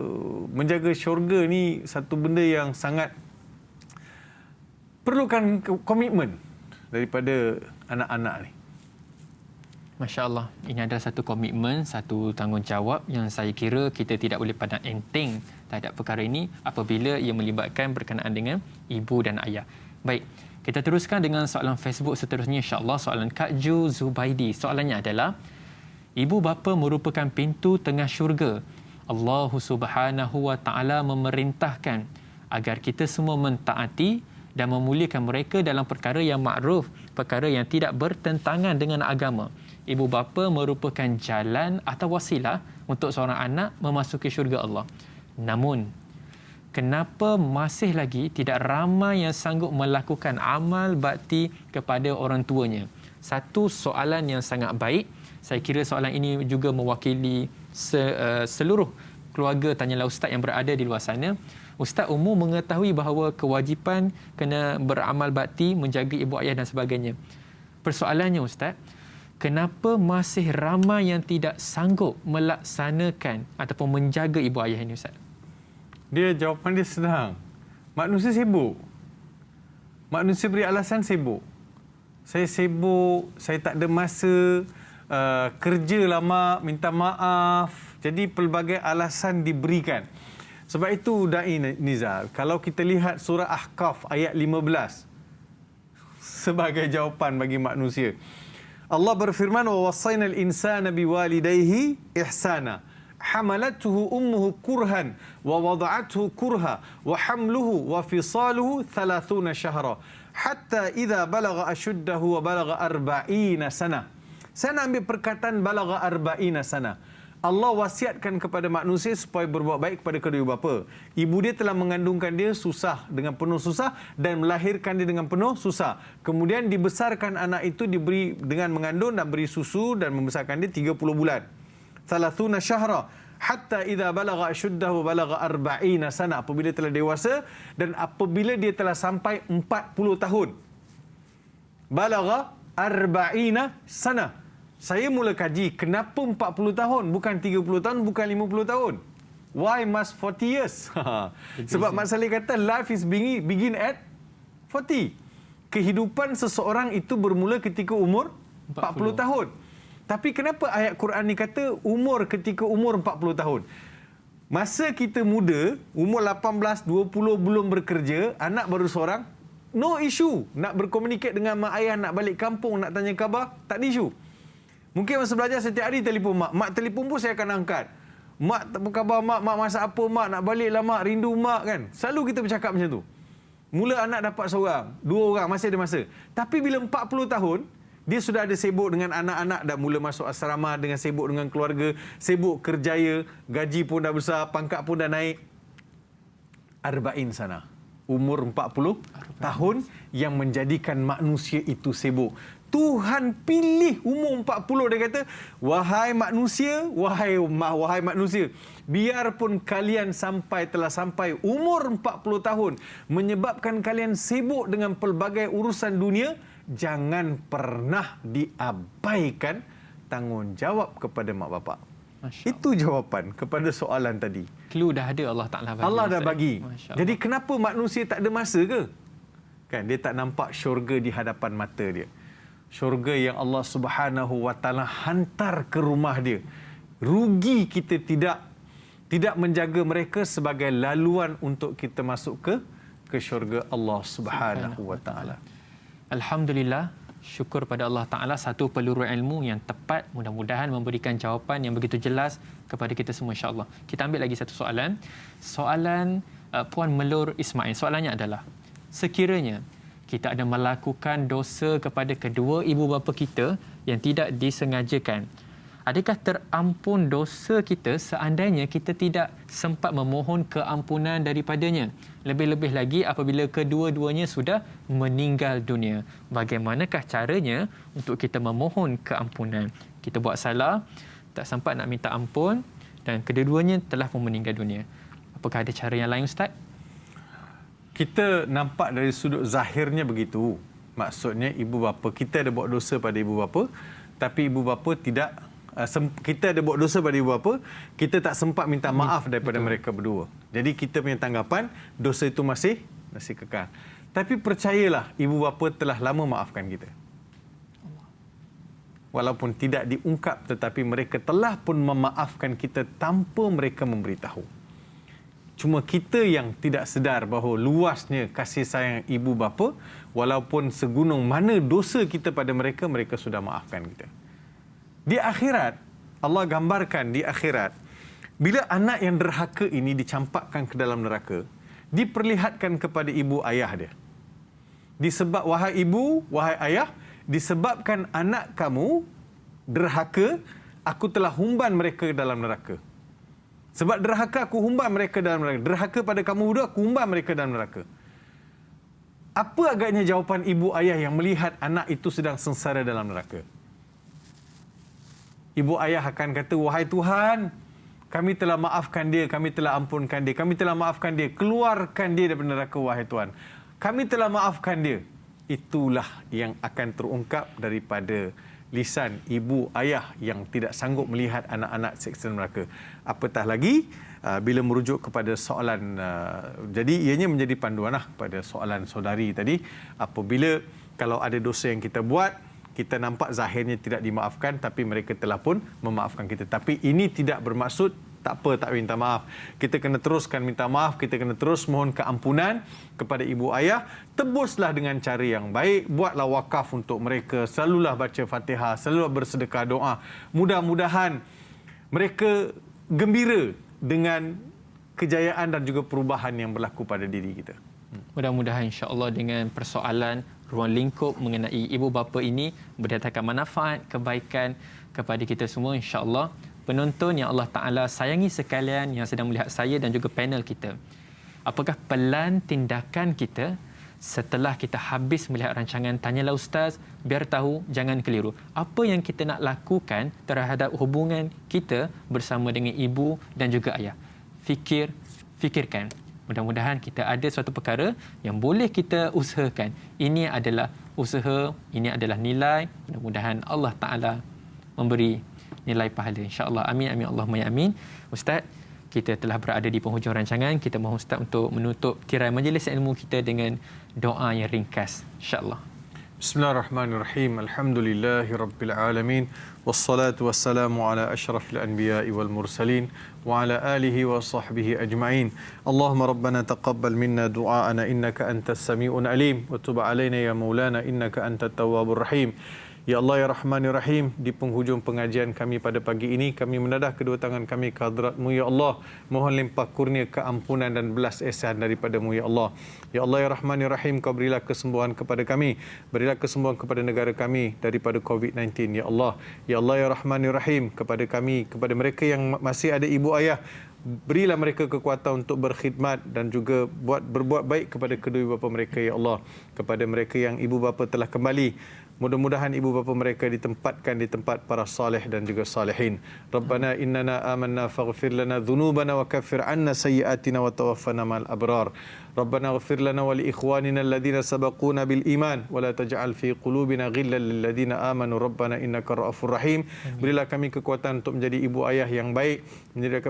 menjaga syurga ni satu benda yang sangat perlukan komitmen daripada anak-anak ni. Masya Allah, ini adalah satu komitmen, satu tanggungjawab yang saya kira kita tidak boleh pandang enteng terhadap perkara ini apabila ia melibatkan berkenaan dengan ibu dan ayah. Baik, kita teruskan dengan soalan Facebook seterusnya, insya-Allah. Soalan Kak Ju Zubaidi. Soalannya adalah, ibu bapa merupakan pintu tengah syurga. Allah Subhanahu Wa Taala memerintahkan agar kita semua mentaati dan memuliakan mereka dalam perkara yang makruf, perkara yang tidak bertentangan dengan agama. Ibu bapa merupakan jalan atau wasilah untuk seorang anak memasuki syurga Allah. Namun, kenapa masih lagi tidak ramai yang sanggup melakukan amal bakti kepada orang tuanya? Satu soalan yang sangat baik. Saya kira soalan ini juga mewakili seluruh keluarga Tanyalah Ustaz yang berada di luar sana. Ustaz umum mengetahui bahawa kewajipan kena beramal bakti, menjaga ibu ayah dan sebagainya. Persoalannya Ustaz, kenapa masih ramai yang tidak sanggup melaksanakan ataupun menjaga ibu ayah ini Ustaz? Jawapan dia senang. Manusia sibuk. Manusia beri alasan sibuk. Saya sibuk, saya tak ada masa, kerja lama, minta maaf. Jadi pelbagai alasan diberikan. Sebab itu Da'i Nizar, kalau kita lihat surah Ahqaf ayat 15 sebagai jawapan bagi manusia. Allah berfirman, wa wasainal insana biwalidayhi ihsana. Hamalathu ummuhu kurhan wa wada'athu kurha wa hamluhu wa fisaluhu 30 syahra hatta idza balagha ashuddahu wa balagha 40 sana. Saya nak ambil perkataan balagha 40 sana. Allah wasiatkan kepada manusia supaya berbuat baik kepada kedua ibu bapa. Ibu dia telah mengandungkan dia susah, dengan penuh susah, dan melahirkan dia dengan penuh susah. Kemudian dibesarkan anak itu, diberi dengan mengandung dan beri susu dan membesarkan dia 30 bulan. 30 syahra hatta idza balagha ashuddahu balagha 40 sana, apabila telah dewasa dan apabila dia telah sampai 40 tahun. Balagha 40 sana. Saya mula kaji, kenapa 40 tahun? Bukan 30 tahun, bukan 50 tahun. Why must 40 years? Sebab Mak Saleh kata, life is begin at 40. Kehidupan seseorang itu bermula ketika umur 40 tahun. Tapi kenapa ayat Quran ni kata umur ketika umur 40 tahun? Masa kita muda, umur 18, 20 belum bekerja, anak baru seorang, no issue. Nak berkomunikasi dengan mak ayah, nak balik kampung, nak tanya khabar, tak ada issue. Mungkin masa belajar setiap hari telefon mak. Mak telefon pun saya akan angkat. Mak tak berkhabar mak, mak masak apa mak, nak balik lah mak, rindu mak kan. Selalu kita bercakap macam tu. Mula anak dapat seorang, dua orang, masih ada masa. Tapi bila 40 tahun, dia sudah ada sibuk dengan anak-anak, dah mula masuk asrama, dengan sibuk dengan keluarga, sibuk kerjaya, gaji pun dah besar, pangkat pun dah naik. Arba'in sana. Umur 40 tahun yang menjadikan manusia itu sibuk. Tu Tuhan pilih umur 40. Dia kata, wahai manusia, wahai manusia, biarpun kalian telah sampai umur 40 tahun, menyebabkan kalian sibuk dengan pelbagai urusan dunia, jangan pernah diabaikan tanggungjawab kepada mak bapak. Itu jawapan kepada soalan tadi. Clue dah ada Allah Ta'ala bagi. Allah dah bagi. Jadi kenapa manusia tak ada masa ke? Kan dia tak nampak syurga di hadapan mata dia. Syurga yang Allah Subhanahu Wa Taala hantar ke rumah dia. Rugi kita tidak menjaga mereka sebagai laluan untuk kita masuk ke syurga Allah Subhanahu Wa Taala. Alhamdulillah, syukur pada Allah Ta'ala, satu peluru ilmu yang tepat, mudah-mudahan memberikan jawapan yang begitu jelas kepada kita semua, insya-Allah. Kita ambil lagi satu soalan. Soalan Puan Melur Ismail. Soalannya adalah, sekiranya kita ada melakukan dosa kepada kedua ibu bapa kita yang tidak disengajakan, adakah terampun dosa kita seandainya kita tidak sempat memohon keampunan daripadanya? Lebih-lebih lagi apabila kedua-duanya sudah meninggal dunia. Bagaimanakah caranya untuk kita memohon keampunan? Kita buat salah, tak sempat nak minta ampun dan kedua-duanya telah pun meninggal dunia. Apakah ada cara yang lain, Ustaz? Kita nampak dari sudut zahirnya begitu. Maksudnya ibu bapa, kita ada buat dosa pada ibu bapa, tapi ibu bapa tidak, kita ada buat dosa pada ibu bapa, kita tak sempat minta maaf daripada mereka berdua. Jadi kita punya tanggapan, dosa itu masih kekal. Tapi percayalah, ibu bapa telah lama maafkan kita. Walaupun tidak diungkap, tetapi mereka telah pun memaafkan kita tanpa mereka memberitahu. Cuma kita yang tidak sedar bahawa luasnya kasih sayang ibu bapa, walaupun segunung mana dosa kita pada mereka, mereka sudah maafkan kita. Di akhirat, Allah gambarkan di akhirat, bila anak yang derhaka ini dicampakkan ke dalam neraka, diperlihatkan kepada ibu ayah dia. Disebab, wahai ibu, wahai ayah, disebabkan anak kamu derhaka, aku telah humban mereka dalam neraka. Sebab derhaka aku humban mereka dalam neraka. Derhaka pada kamu berdua, aku humban mereka dalam neraka. Apa agaknya jawapan ibu ayah yang melihat anak itu sedang sengsara dalam neraka? Ibu ayah akan kata, wahai Tuhan, kami telah maafkan dia, kami telah ampunkan dia, kami telah maafkan dia, keluarkan dia daripada neraka, wahai Tuhan. Kami telah maafkan dia. Itulah yang akan terungkap daripada lisan ibu ayah yang tidak sanggup melihat anak-anak seksa neraka. Apatah lagi bila merujuk kepada soalan, jadi ianya menjadi panduanlah pada soalan saudari tadi. Apabila kalau ada dosa yang kita buat, kita nampak zahirnya tidak dimaafkan, tapi mereka telah pun memaafkan kita. Tapi ini tidak bermaksud tak apa, tak minta maaf. Kita kena teruskan minta maaf, kita kena terus mohon keampunan kepada ibu ayah. Tebuslah dengan cara yang baik, buatlah wakaf untuk mereka, selalulah baca Fatihah, selalulah bersedekah doa. Mudah-mudahan mereka gembira dengan kejayaan dan juga perubahan yang berlaku pada diri kita. Mudah-mudahan insya-Allah dengan persoalan ruang lingkup mengenai ibu bapa ini mendatangkan manfaat, kebaikan kepada kita semua, insya-Allah. Penonton yang Allah Ta'ala sayangi sekalian yang sedang melihat saya dan juga panel kita. Apakah pelan tindakan kita setelah kita habis melihat rancangan Tanyalah Ustaz, biar tahu, jangan keliru. Apa yang kita nak lakukan terhadap hubungan kita bersama dengan ibu dan juga ayah. Fikirkan. Mudah-mudahan kita ada suatu perkara yang boleh kita usahakan. Ini adalah usaha, ini adalah nilai. Mudah-mudahan Allah Ta'ala memberi nilai pahala, insya-Allah. Amin, amin, Allahumma ya amin. Ustaz, kita telah berada di penghujung rancangan. Kita mohon Ustaz untuk menutup tirai majlis ilmu kita dengan doa yang ringkas, insya-Allah. Bismillahirrahmanirrahim. Alhamdulillahirabbil alamin. Wassalatu wassalamu ala asyrafil anbiya'i wal mursalin wa ala alihi wa sahbihi ajma'in. Allahumma rabbana taqabbal minna du'aana innaka antas sami'un alim wa tub 'alaina ya maulana innaka antat tawwabur rahim. Ya Allah ya Rahman ya Rahim, di penghujung pengajian kami pada pagi ini, kami menadah kedua tangan kami ke hadrat-Mu ya Allah. Mohon limpah kurnia keampunan dan belas ihsan daripada-Mu ya Allah. Ya Allah ya Rahman ya Rahim, Kau berilah kesembuhan kepada kami. Berilah kesembuhan kepada negara kami daripada COVID-19 ya Allah. Ya Allah ya Rahman ya Rahim, kepada kami, kepada mereka yang masih ada ibu ayah, berilah mereka kekuatan untuk berkhidmat dan juga berbuat baik kepada kedua ibu bapa mereka ya Allah. Kepada mereka yang ibu bapa telah kembali Mudah-mudahan ibu bapa mereka ditempatkan di tempat para salih dan juga salihin. Rabbana innana amanna faghfir lana dhunubana wa kaffir anna sayyiatina wa tawaffana ma'al abrar. Rabbana ighfir lana wa li ikhwanina alladhina sabaquna bil iman wa la taj'al fi qulubina ghillan lil ladzina amanu rabbana innaka ra'ufur rahim. Berilah kami kekuatan untuk menjadi ibu ayah yang baik.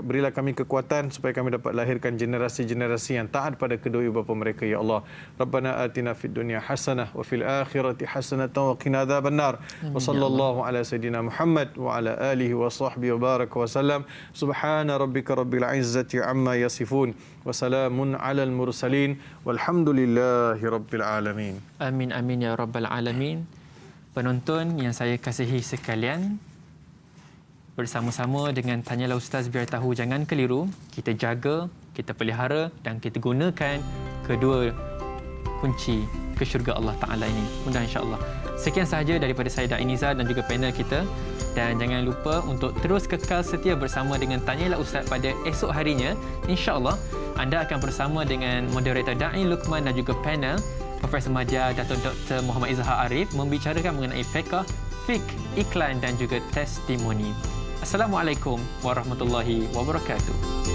Berilah kami kekuatan supaya kami dapat lahirkan generasi-generasi yang taat pada kedua ibu bapa mereka ya Allah. Rabbana atina fid dunya hasanah wa fil akhirati hasanatan wa qina adzabannar. Wa sallallahu ala sayidina Muhammad wa ala alihi wa sahbihi wa baraka wa sallam. Subhana rabbika rabbil izzati amma yasifun wa salamun alal mursalin walhamdulillahi rabbil alamin. Amin amin ya rabbal alamin. Penonton yang saya kasihi sekalian, bersama-sama dengan Tanyalah Ustaz biar tahu jangan keliru, kita jaga, kita pelihara dan kita gunakan kedua kunci ke syurga Allah Ta'ala ini. Mudah insya-Allah. Sekian sahaja daripada saya Da'i Nizar dan juga panel kita. Dan jangan lupa untuk terus kekal setia bersama dengan Tanyalah Ustaz pada esok harinya. InsyaAllah anda akan bersama dengan moderator Da'i Luqman dan juga panel Profesor Madya Dato' Dr. Muhammad Izhar Arif membicarakan mengenai fiqh, iklan dan juga testimoni. Assalamualaikum warahmatullahi wabarakatuh.